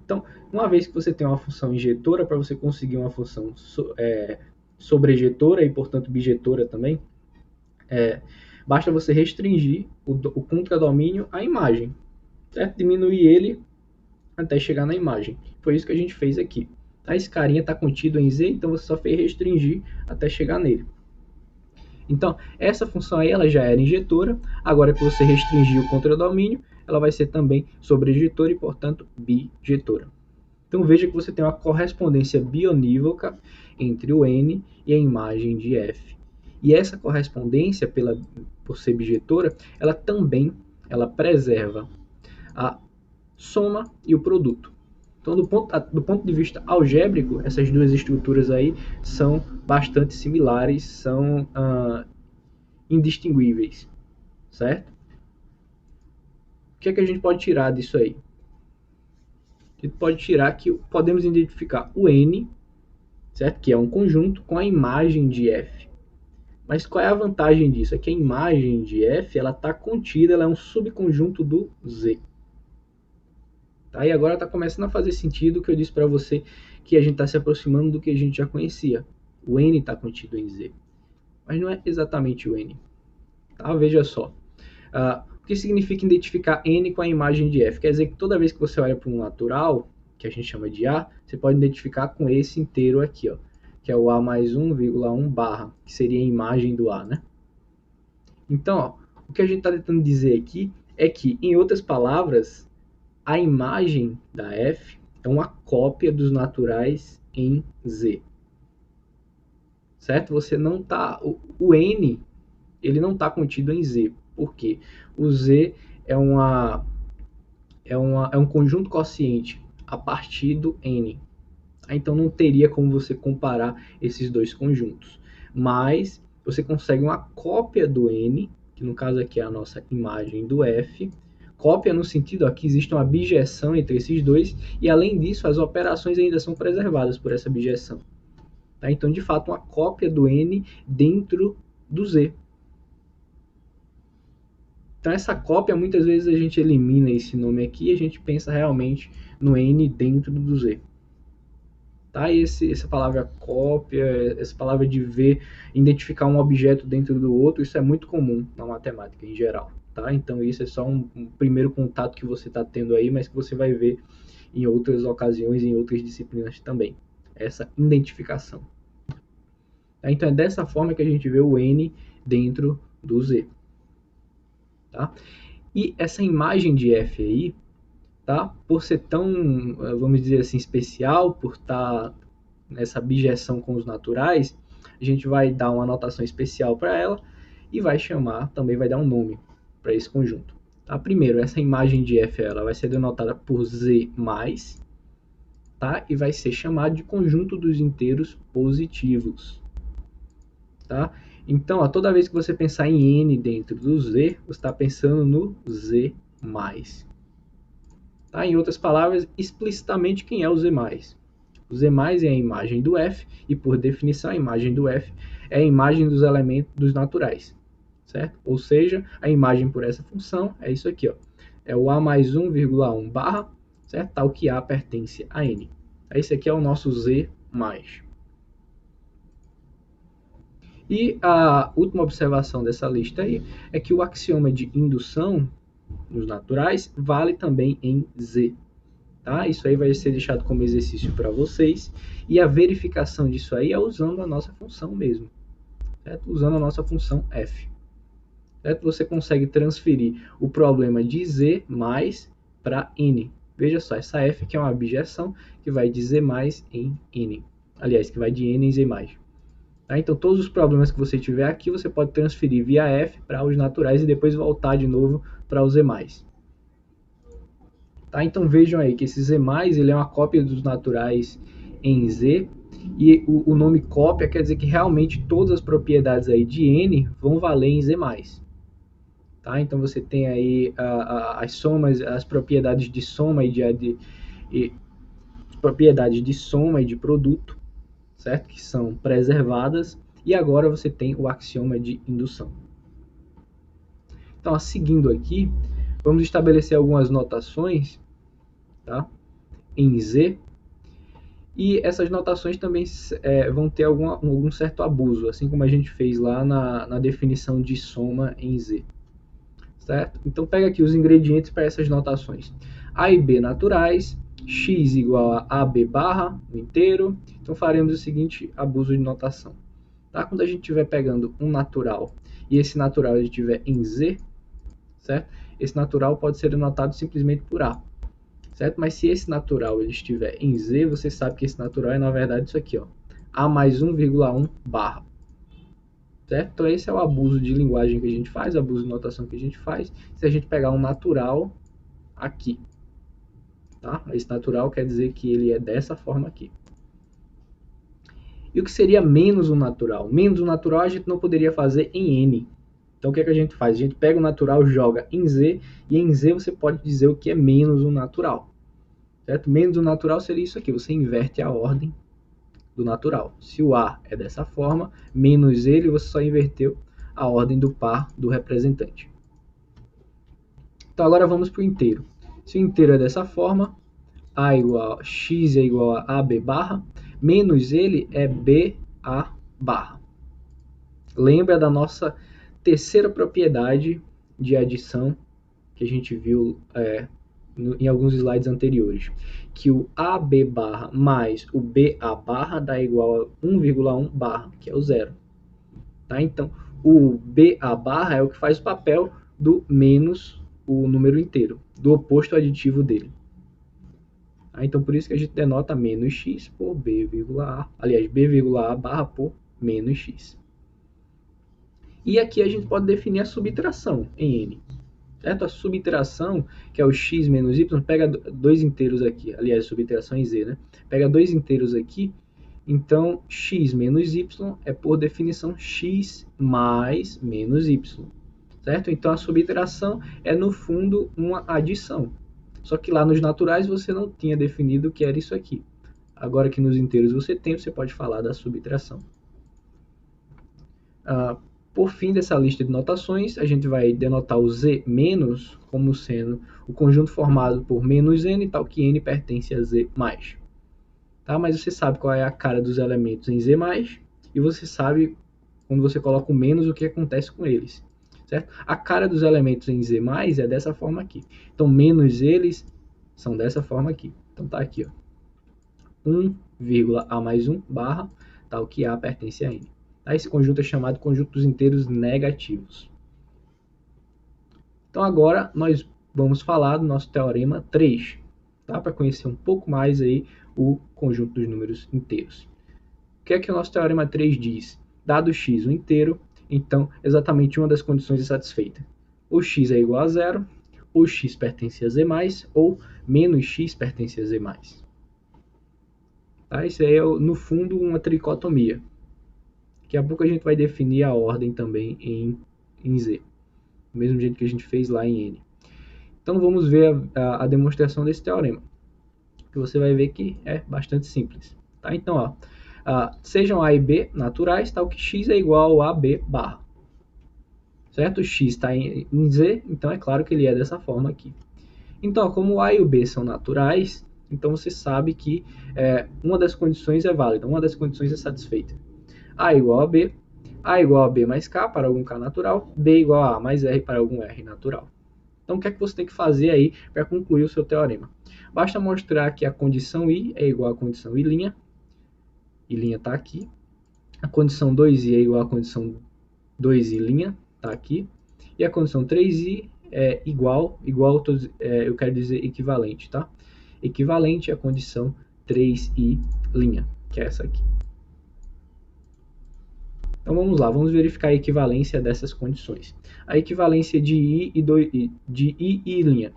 Então, uma vez que você tem uma função injetora, para você conseguir uma função sobrejetora e, portanto, bijetora também, basta você restringir o contradomínio à imagem, certo? Diminuir ele até chegar na imagem. Foi isso que a gente fez aqui. Esse carinha está contido em Z, então você só fez restringir até chegar nele. Então, essa função aí ela já era injetora, agora que você restringiu o contradomínio, ela vai ser também sobrejetora e, portanto, bijetora. Então, veja que você tem uma correspondência bionívoca entre o N e a imagem de F. E essa correspondência, por ser bijetora, ela também preserva a soma e o produto. Então, do ponto de vista algébrico, essas duas estruturas aí são bastante similares, são indistinguíveis, certo? O que é que a gente pode tirar disso aí? A gente pode tirar que podemos identificar o N, certo? Que é um conjunto com a imagem de F. Mas qual é a vantagem disso? É que a imagem de F ela está contida, ela é um subconjunto do Z. Tá? E agora está começando a fazer sentido o que eu disse para você, que a gente está se aproximando do que a gente já conhecia. O N está contido em Z. Mas não é exatamente o N. Tá? Veja só. O que significa identificar N com a imagem de F? Quer dizer que toda vez que você olha para um natural, que a gente chama de A, você pode identificar com esse inteiro aqui, ó, que é o A mais 1,1 barra, que seria a imagem do A, né? Então, ó, o que a gente está tentando dizer aqui é que, em outras palavras, a imagem da F é uma cópia dos naturais em Z. Certo? Você não tá, o N, ele não está contido em Z. Por quê? O Z é um conjunto quociente a partir do N. Então não teria como você comparar esses dois conjuntos. Mas você consegue uma cópia do N, que no caso aqui é a nossa imagem do F. Cópia no sentido que existe uma bijeção entre esses dois, e além disso as operações ainda são preservadas por essa bijeção. Tá? Então, de fato, uma cópia do N dentro do Z. Então, essa cópia, muitas vezes a gente elimina esse nome aqui e a gente pensa realmente no N dentro do Z. Tá? E essa palavra cópia, essa palavra de ver, identificar um objeto dentro do outro, isso é muito comum na matemática em geral. Tá? Então, isso é só um primeiro contato que você está tendo aí, mas que você vai ver em outras ocasiões, em outras disciplinas também. Essa identificação. Tá? Então, é dessa forma que a gente vê o N dentro do Z. Tá? E essa imagem de F aí, tá? Por ser tão, vamos dizer assim, especial, por estar nessa bijeção com os naturais, a gente vai dar uma notação especial para ela e vai chamar, também vai dar um nome para esse conjunto. Tá? Primeiro, essa imagem de f ela vai ser denotada por z+, tá? E vai ser chamada de conjunto dos inteiros positivos. Tá? Então, ó, toda vez que você pensar em n dentro do z, você está pensando no z+. Tá? Em outras palavras, explicitamente quem é o z+. O z+ é a imagem do f, e por definição a imagem do f é a imagem dos elementos dos naturais. Certo? Ou seja, a imagem por essa função é isso aqui, ó. É o a mais 1,1 barra, certo? Tal que a pertence a n. Esse aqui é o nosso z+. E a última observação dessa lista aí é que o axioma de indução nos naturais vale também em z. Tá? Isso aí vai ser deixado como exercício para vocês. E a verificação disso aí é usando a nossa função mesmo. Certo? Usando a nossa função f. Certo? Você consegue transferir o problema de z mais para n. Veja só, essa f aqui é uma abjeção que vai de z mais em n. Aliás, que vai de n em z mais. Tá? Então, todos os problemas que você tiver aqui, você pode transferir via f para os naturais e depois voltar de novo para os z mais. Tá? Então, vejam aí que esse z+, ele é uma cópia dos naturais em z, e o nome cópia quer dizer que realmente todas as propriedades aí de n vão valer em z+. Tá? Então, você tem aí as somas, as propriedades de soma e propriedades de soma e de produto, certo? Que são preservadas, e agora você tem o axioma de indução. Então, seguindo aqui, vamos estabelecer algumas notações, tá? Em Z, e essas notações também vão ter algum certo abuso, assim como a gente fez lá na definição de soma em Z. Certo? Então, pega aqui os ingredientes para essas notações. A e B naturais, x igual a AB barra, no inteiro. Então, faremos o seguinte abuso de notação. Tá? Quando a gente estiver pegando um natural e esse natural ele estiver em Z, certo? Esse natural pode ser denotado simplesmente por A. Certo? Mas se esse natural ele estiver em Z, você sabe que esse natural é, na verdade, isso aqui, ó, A mais 1,1 barra. Certo? Então, esse é o abuso de linguagem que a gente faz, o abuso de notação que a gente faz, se a gente pegar um natural aqui. Tá? Esse natural quer dizer que ele é dessa forma aqui. E o que seria menos um natural? Menos um natural a gente não poderia fazer em N. Então, o que é que a gente faz? A gente pega o natural, joga em Z, e em Z você pode dizer o que é menos um natural. Certo? Menos o natural seria isso aqui, você inverte a ordem do natural. Se o A é dessa forma, menos ele, você só inverteu a ordem do par do representante. Então agora vamos para o inteiro. Se o inteiro é dessa forma, x é igual a AB barra, menos ele é BA barra. Lembra da nossa terceira propriedade de adição que a gente viu em alguns slides anteriores, que o AB barra mais o BA barra dá igual a 1,1 barra, que é o zero. Tá? Então, o BA barra é o que faz o papel do menos o número inteiro, do oposto aditivo dele. Tá? Então, por isso que a gente denota menos x por B,A, aliás, B,A barra por menos x. E aqui a gente pode definir a subtração em N. Certo? A subtração, que é o x menos y, pega dois inteiros aqui. Aliás, subtração em z, né? Pega dois inteiros aqui. Então, x menos y é, por definição, x mais menos y. Certo? Então, a subtração é, no fundo, uma adição. Só que lá nos naturais você não tinha definido o que era isso aqui. Agora que nos inteiros você tem, você pode falar da subtração. Por fim dessa lista de notações, a gente vai denotar o z menos como sendo o conjunto formado por menos n, tal que n pertence a z mais. Tá? Mas você sabe qual é a cara dos elementos em z mais, e você sabe, quando você coloca o menos, o que acontece com eles. Certo? A cara dos elementos em z mais é dessa forma aqui. Então, menos eles são dessa forma aqui. Então, tá aqui, ó. 1,a mais 1 barra, tal que a pertence a n. Esse conjunto é chamado conjunto dos inteiros negativos. Então agora nós vamos falar do nosso teorema 3, tá? Para conhecer um pouco mais aí o conjunto dos números inteiros. O que é que o nosso teorema 3 diz? Dado x um inteiro, então exatamente uma das condições é satisfeita. O x é igual a zero, ou x pertence a z+, ou menos x pertence a z+. Tá? Isso aí é, no fundo, uma tricotomia. Daqui a pouco a gente vai definir a ordem também em Z, do mesmo jeito que a gente fez lá em N. Então vamos ver a demonstração desse teorema, que você vai ver que é bastante simples. Tá? Então, ó, sejam A e B naturais, tal que x é igual a AB barra. Certo? O x está em Z, então é claro que ele é dessa forma aqui. Então, como o A e o B são naturais, então você sabe que uma das condições é válida, uma das condições é satisfeita. A igual a igual a B mais K para algum K natural, B igual a mais R para algum R natural. Então, o que é que você tem que fazer aí para concluir o seu teorema? Basta mostrar que a condição I é igual à condição I', I' está aqui, a condição 2I é igual à condição 2I', está aqui, e a condição 3I é igual, eu quero dizer equivalente, tá? Equivalente à condição 3I', que é essa aqui. Então vamos lá, vamos verificar a equivalência dessas condições. A equivalência de I e I'.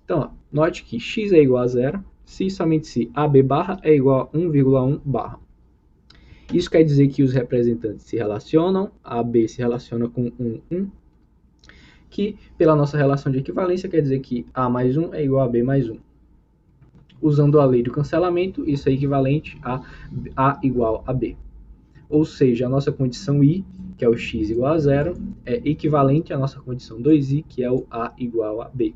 Então, ó, note que x é igual a zero, se somente se AB barra é igual a 1,1 barra. Isso quer dizer que os representantes se relacionam, AB se relaciona com 1, que pela nossa relação de equivalência quer dizer que A mais 1 é igual a B mais 1. Usando a lei do cancelamento, isso é equivalente a A igual a B. Ou seja, a nossa condição I, que é o x igual a zero, é equivalente à nossa condição 2i, que é o A igual a B.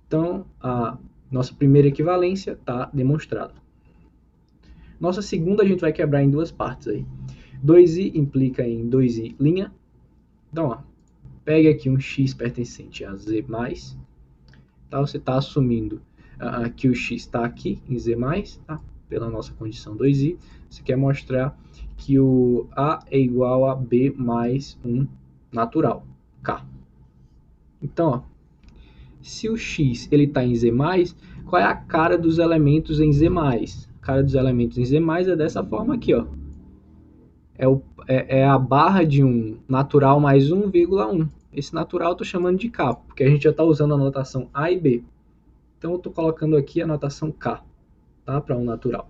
Então, a nossa primeira equivalência está demonstrada. Nossa segunda a gente vai quebrar em duas partes aí. 2i implica em 2i'. Então, ó, pegue aqui um x pertencente a z+. Tá? Você está assumindo que o x está aqui em z+, tá? Pela nossa condição 2i. Você quer mostrar que o A é igual a B mais 1 natural, K. Então, ó, se o x está em z+, qual é a cara dos elementos em z+? A cara dos elementos em z+, é dessa forma aqui, ó. É a barra de 1 natural mais 1,1. Esse natural eu estou chamando de K, porque a gente já está usando a notação A e B. Então eu estou colocando aqui a notação K, tá? Para um natural.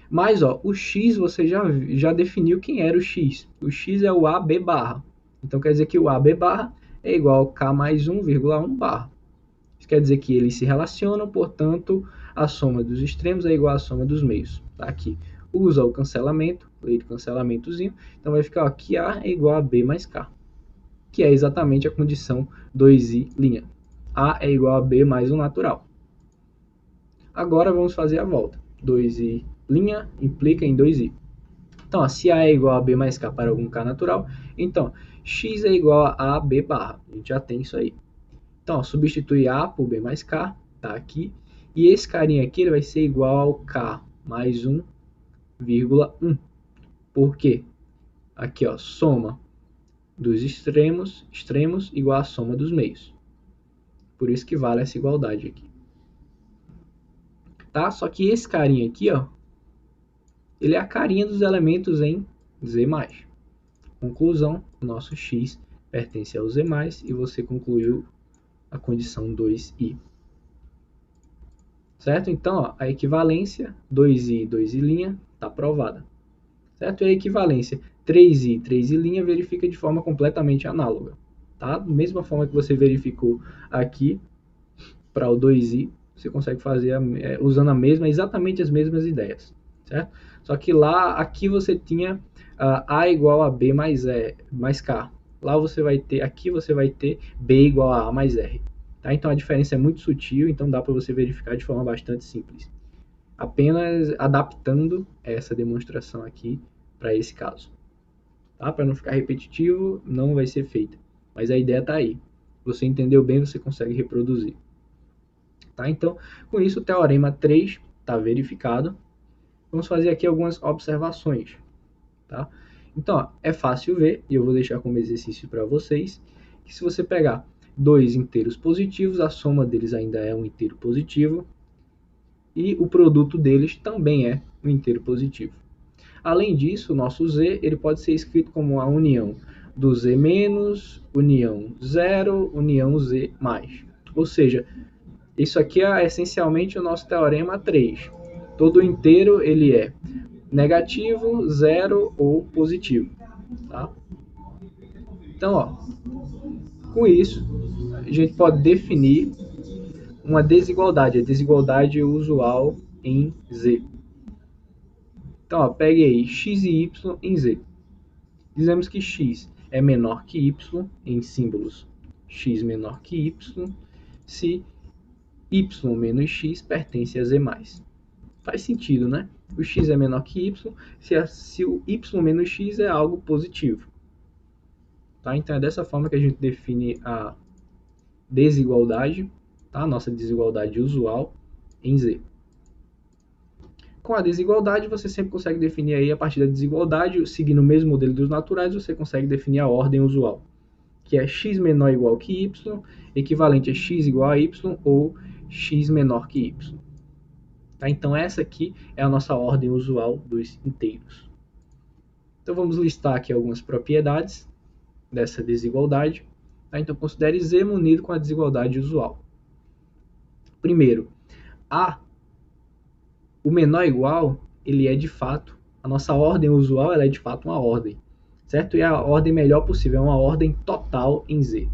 Mas, ó, o x você já definiu quem era o x. O x é o AB barra. Então quer dizer que o AB barra é igual a K mais 1,1 barra. Isso quer dizer que eles se relacionam, portanto, a soma dos extremos é igual à soma dos meios. Tá aqui. Usa o cancelamento, lei do cancelamentozinho. Então vai ficar aqui A é igual a B mais K, que é exatamente a condição 2i'. A é igual a B mais um natural. Agora vamos fazer a volta. 2i' implica em 2i. Então, ó, se A é igual a B mais K para algum K natural, então x é igual a B barra. A gente já tem isso aí. Então, ó, substitui A por B mais K, tá aqui. E esse carinha aqui ele vai ser igual ao K mais 1,1. Por quê? Aqui, ó, soma dos extremos igual à soma dos meios. Por isso que vale essa igualdade aqui. Tá? Só que esse carinha aqui, ó, ele é a carinha dos elementos em Z+. Conclusão, o nosso x pertence ao Z+, e você concluiu a condição 2i. Certo? Então, ó, a equivalência 2i e 2i' está provada. Certo? E a equivalência 3i e 3i' verifica de forma completamente análoga. Tá? Da mesma forma que você verificou aqui para o 2i, você consegue fazer usando exatamente as mesmas ideias. Certo? Só que lá, aqui você tinha A igual a B mais K. Lá você vai ter, aqui você vai ter B igual a mais R. Tá? Então a diferença é muito sutil, então dá para você verificar de forma bastante simples. Apenas adaptando essa demonstração aqui para esse caso. Tá? Para não ficar repetitivo, não vai ser feita. Mas a ideia está aí. Você entendeu bem, você consegue reproduzir. Tá? Então, com isso, o teorema 3 está verificado. Vamos fazer aqui algumas observações. Tá? Então, ó, é fácil ver, e eu vou deixar como exercício para vocês, que se você pegar dois inteiros positivos, a soma deles ainda é um inteiro positivo, e o produto deles também é um inteiro positivo. Além disso, o nosso z ele pode ser escrito como a união do Z menos, união 0, união Z mais. Ou seja, isso aqui é essencialmente o nosso teorema 3. Todo inteiro ele é negativo, zero ou positivo. Tá? Então, ó, com isso, a gente pode definir uma desigualdade, a desigualdade usual em Z. Então, ó, pegue aí x e y em Z. Dizemos que x é menor que y em símbolos x menor que y, se y menos x pertence a Z+. Faz sentido, né? O x é menor que y se o y menos x é algo positivo. Tá? Então é dessa forma que a gente define a desigualdade, tá? A nossa desigualdade usual em Z. Com a desigualdade, você sempre consegue definir aí a partir da desigualdade, seguindo o mesmo modelo dos naturais, você consegue definir a ordem usual, que é x menor ou igual que y, equivalente a x igual a y ou x menor que y. Tá? Então essa aqui é a nossa ordem usual dos inteiros. Então vamos listar aqui algumas propriedades dessa desigualdade. Tá? Então considere Z munido com a desigualdade usual. Primeiro, o menor igual, ele é de fato, a nossa ordem usual ela é de fato uma ordem, certo? E a ordem melhor possível é uma ordem total em Z.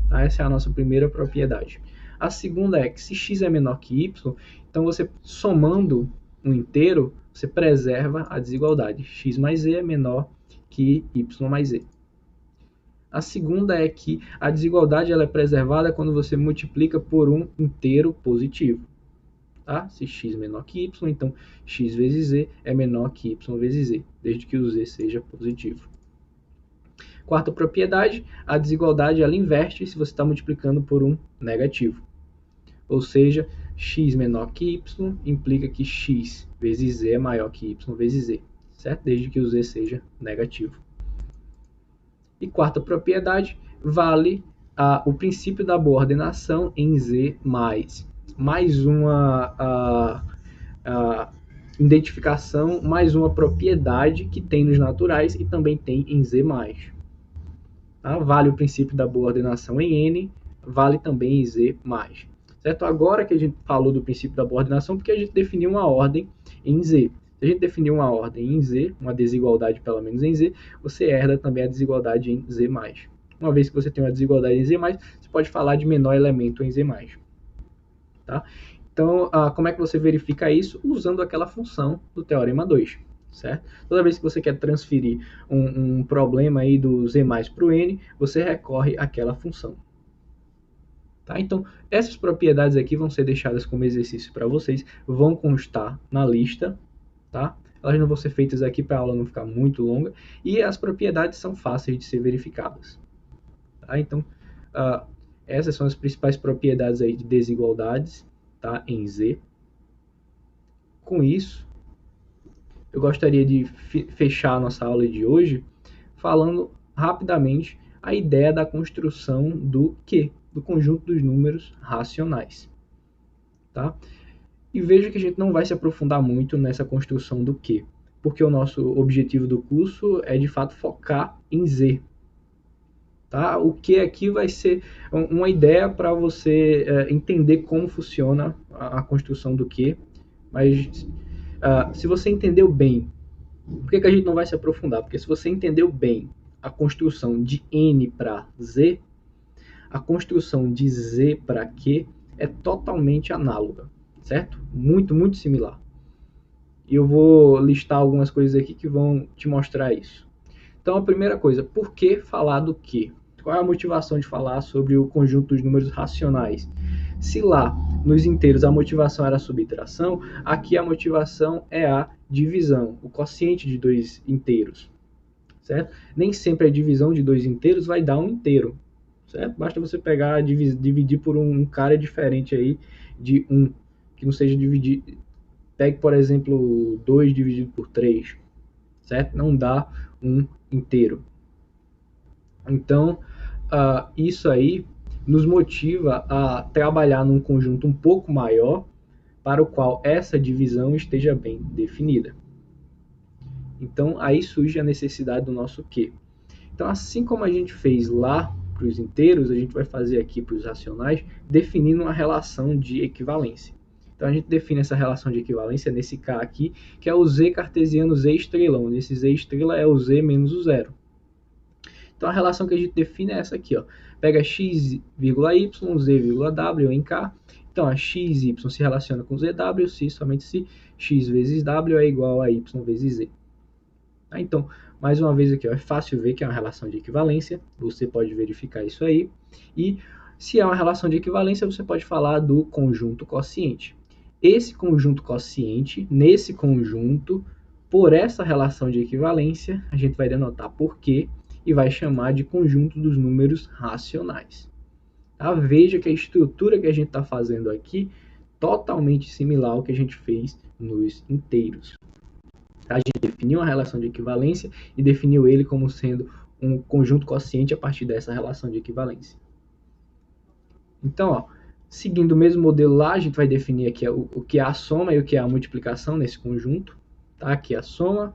Tá? Essa é a nossa primeira propriedade. A segunda é que se x é menor que y, então você somando um inteiro, você preserva a desigualdade. X mais z é menor que y mais z. A segunda é que a desigualdade ela é preservada quando você multiplica por um inteiro positivo. Tá? Se x é menor que y, então x vezes z é menor que y vezes z, desde que o z seja positivo. Quarta propriedade, a desigualdade ela inverte se você está multiplicando por um negativo. Ou seja, x menor que y implica que x vezes z é maior que y vezes z, certo? Desde que o z seja negativo. E quarta propriedade, vale o princípio da boa ordenação em Z+. Mais uma identificação, mais uma propriedade que tem nos naturais e também tem em Z+. Tá? Vale o princípio da boa ordenação em N, vale também em Z+. Certo? Agora que a gente falou do princípio da boa ordenação, porque a gente definiu uma ordem em Z. Se a gente definir uma ordem em Z, uma desigualdade pelo menos em Z, você herda também a desigualdade em Z+. Uma vez que você tem uma desigualdade em Z+, você pode falar de menor elemento em Z+. Tá? Então, como é que você verifica isso? Usando aquela função do Teorema 2. Certo? Toda vez que você quer transferir um problema aí do Z+ para o N, você recorre àquela função. Tá? Então, essas propriedades aqui vão ser deixadas como exercício para vocês, vão constar na lista. Tá? Elas não vão ser feitas aqui para a aula não ficar muito longa, e as propriedades são fáceis de ser verificadas. Tá? Então, essas são as principais propriedades aí de desigualdades, tá? Em Z. Com isso, eu gostaria de fechar a nossa aula de hoje falando rapidamente a ideia da construção do Q, do conjunto dos números racionais. Tá? E veja que a gente não vai se aprofundar muito nessa construção do Q, porque o nosso objetivo do curso é de fato focar em Z. Tá? O Q aqui vai ser uma ideia para você entender como funciona a construção do Q, mas se você entendeu bem, por que a gente não vai se aprofundar? Porque se você entendeu bem a construção de N para Z, a construção de Z para Q é totalmente análoga, certo? Muito, muito similar. E eu vou listar algumas coisas aqui que vão te mostrar isso. Então, a primeira coisa, por que falar do Q? Qual é a motivação de falar sobre o conjunto dos números racionais? Se lá, nos inteiros, a motivação era a subtração, aqui a motivação é a divisão, o quociente de dois inteiros, certo? Nem sempre a divisão de dois inteiros vai dar um inteiro, certo? Basta você pegar, dividir por um cara diferente aí de 1, que não seja dividido. Pegue, por exemplo, 2 dividido por 3, certo? Não dá um inteiro. Então, isso aí nos motiva a trabalhar num conjunto um pouco maior para o qual essa divisão esteja bem definida. Então, aí surge a necessidade do nosso Q. Então, assim como a gente fez lá para os inteiros, a gente vai fazer aqui para os racionais, definindo uma relação de equivalência. Então, a gente define essa relação de equivalência nesse K aqui, que é o Z cartesiano Z estrelão. Nesse Z estrela é o Z menos o zero. Então, a relação que a gente define é essa aqui, ó. Pega x, y, z, w em K. Então, a x, y se relaciona com zw, se somente se x vezes w é igual a y vezes z. Tá? Então, mais uma vez aqui, ó, é fácil ver que é uma relação de equivalência. Você pode verificar isso aí. E se é uma relação de equivalência, você pode falar do conjunto quociente. Esse conjunto quociente, nesse conjunto, por essa relação de equivalência, a gente vai denotar por quê e vai chamar de conjunto dos números racionais. Tá? Veja que a estrutura que a gente está fazendo aqui totalmente similar ao que a gente fez nos inteiros. A gente definiu uma relação de equivalência e definiu ele como sendo um conjunto quociente a partir dessa relação de equivalência. Então, ó, seguindo o mesmo modelo lá, a gente vai definir aqui o que é a soma e o que é a multiplicação nesse conjunto. Tá? Aqui a soma,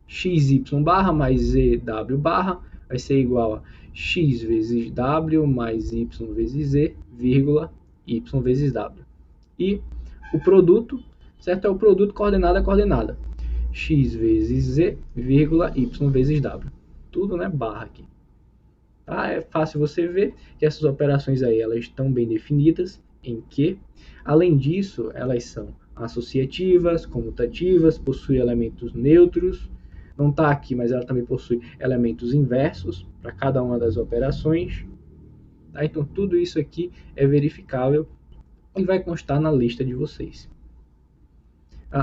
xy barra mais zw barra vai ser igual a x vezes w mais y vezes z, vírgula, y vezes w. E o produto, certo? É o produto coordenada a coordenada. X vezes z, vírgula, y vezes w. Tudo, né? Barra aqui. Tá? É fácil você ver que essas operações aí, elas estão bem definidas em que, além disso, elas são associativas, comutativas, possuem elementos neutros. Não está aqui, mas ela também possui elementos inversos para cada uma das operações. Tá? Então, tudo isso aqui é verificável e vai constar na lista de vocês.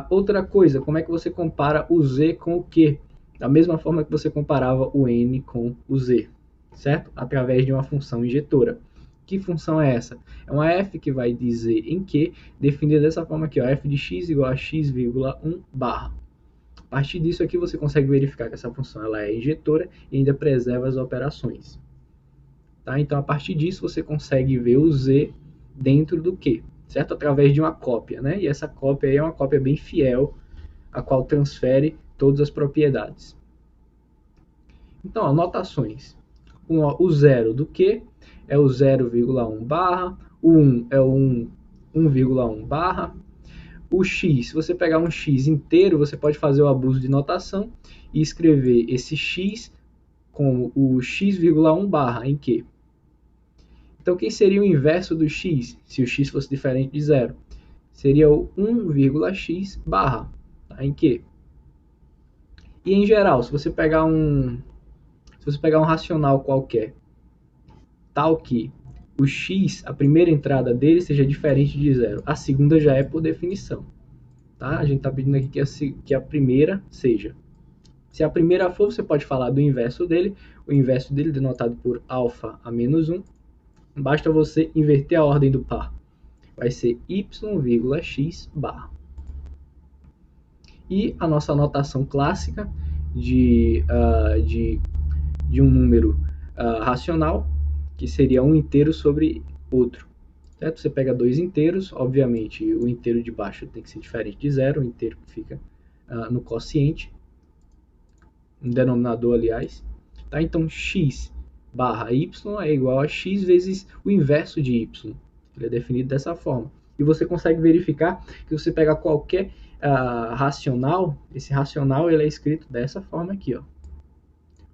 Outra coisa, como é que você compara o Z com o Q? Da mesma forma que você comparava o N com o Z, certo? Através de uma função injetora. Que função é essa? É uma f que vai dizer em Q, definida dessa forma aqui, ó, f de x igual a x, 1 barra. A partir disso aqui você consegue verificar que essa função ela é injetora e ainda preserva as operações. Tá? Então, a partir disso você consegue ver o Z dentro do Q, certo? Através de uma cópia, né? E essa cópia aí é uma cópia bem fiel, a qual transfere todas as propriedades. Então, ó, notações. O zero do Q é o 0,1 barra, o 1 é o 1,1 barra. O x, se você pegar um x inteiro, você pode fazer o abuso de notação e escrever esse x como o x,1 barra em Q. Então, quem seria o inverso do x, se o x fosse diferente de zero? Seria o 1,x barra, tá? Em Q. E em geral, se você pegar um racional qualquer, tal que o x, a primeira entrada dele seja diferente de zero, a segunda já é por definição. Tá? A gente está pedindo aqui que a primeira seja. Se a primeira for, você pode falar do inverso dele, o inverso dele denotado por alfa a menos 1. Basta você inverter a ordem do par. Vai ser y,x barra. E a nossa notação clássica de um número racional, que seria um inteiro sobre outro. Certo? Você pega dois inteiros, obviamente o inteiro de baixo tem que ser diferente de zero, o inteiro que fica no quociente, no denominador, aliás. Tá? Então, x barra y é igual a x vezes o inverso de y. Ele é definido dessa forma. E você consegue verificar que você pega qualquer racional, esse racional ele é escrito dessa forma aqui, ó.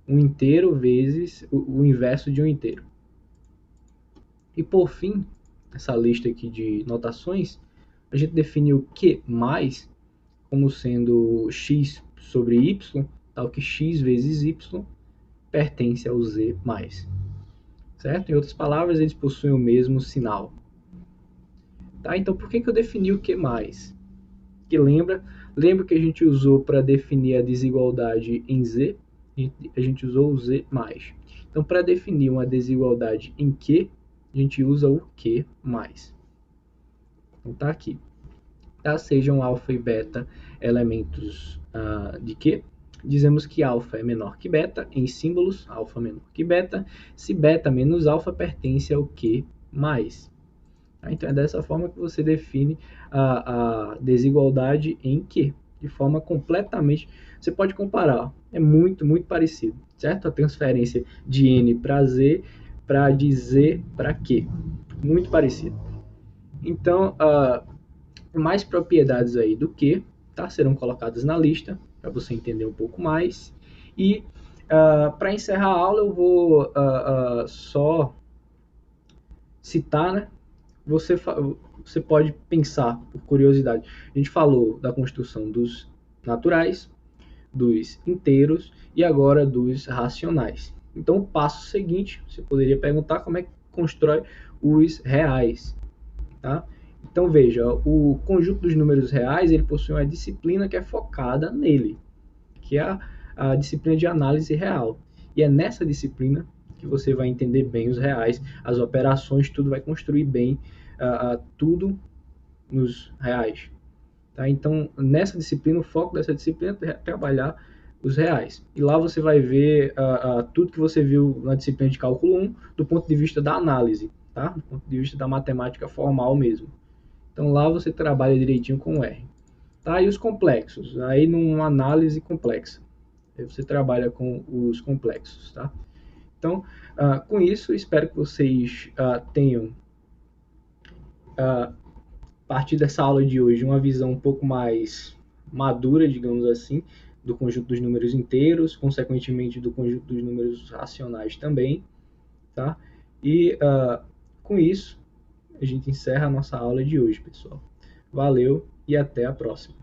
Um inteiro vezes o inverso de um inteiro. E por fim, essa lista aqui de notações, a gente define o Q mais como sendo x sobre y, tal que x vezes y pertence ao z mais. Certo? Em outras palavras, eles possuem o mesmo sinal. Tá? Então, por que eu defini o Q mais? Que lembra que a gente usou para definir a desigualdade em z, a gente usou o z mais. Então, para definir uma desigualdade em Q, a gente usa o Q mais. Então, tá aqui. Tá? Sejam alfa e beta elementos de Q. Dizemos que alfa é menor que beta, em símbolos, alfa menor que beta. Se beta menos alfa pertence ao Q mais. Tá? Então, é dessa forma que você define a desigualdade em Q. de forma completamente... Você pode comparar, é muito, muito parecido, certo? A transferência de N para Z, para de Z para Q, muito parecido. Então, mais propriedades aí do que, tá? Serão colocadas na lista, para você entender um pouco mais. E, para encerrar a aula, eu vou só citar, né? Você pode pensar, por curiosidade, a gente falou da construção dos naturais, dos inteiros e agora dos racionais. Então, o passo seguinte, você poderia perguntar como é que constrói os reais, tá? Então, veja, o conjunto dos números reais, ele possui uma disciplina que é focada nele, que é a disciplina de análise real. E é nessa disciplina que você vai entender bem os reais, as operações, tudo vai construir bem, tudo nos reais. Tá? Então, nessa disciplina, o foco dessa disciplina é trabalhar os reais. E lá você vai ver tudo que você viu na disciplina de cálculo 1 do ponto de vista da análise, tá? Do ponto de vista da matemática formal mesmo. Então, lá você trabalha direitinho com o R. Tá? E os complexos? Aí, numa análise complexa. Aí você trabalha com os complexos. Tá? Então, com isso, espero que vocês tenham a partir dessa aula de hoje, uma visão um pouco mais madura, digamos assim, do conjunto dos números inteiros, consequentemente do conjunto dos números racionais também, tá? E com isso, a gente encerra a nossa aula de hoje, pessoal. Valeu e até a próxima.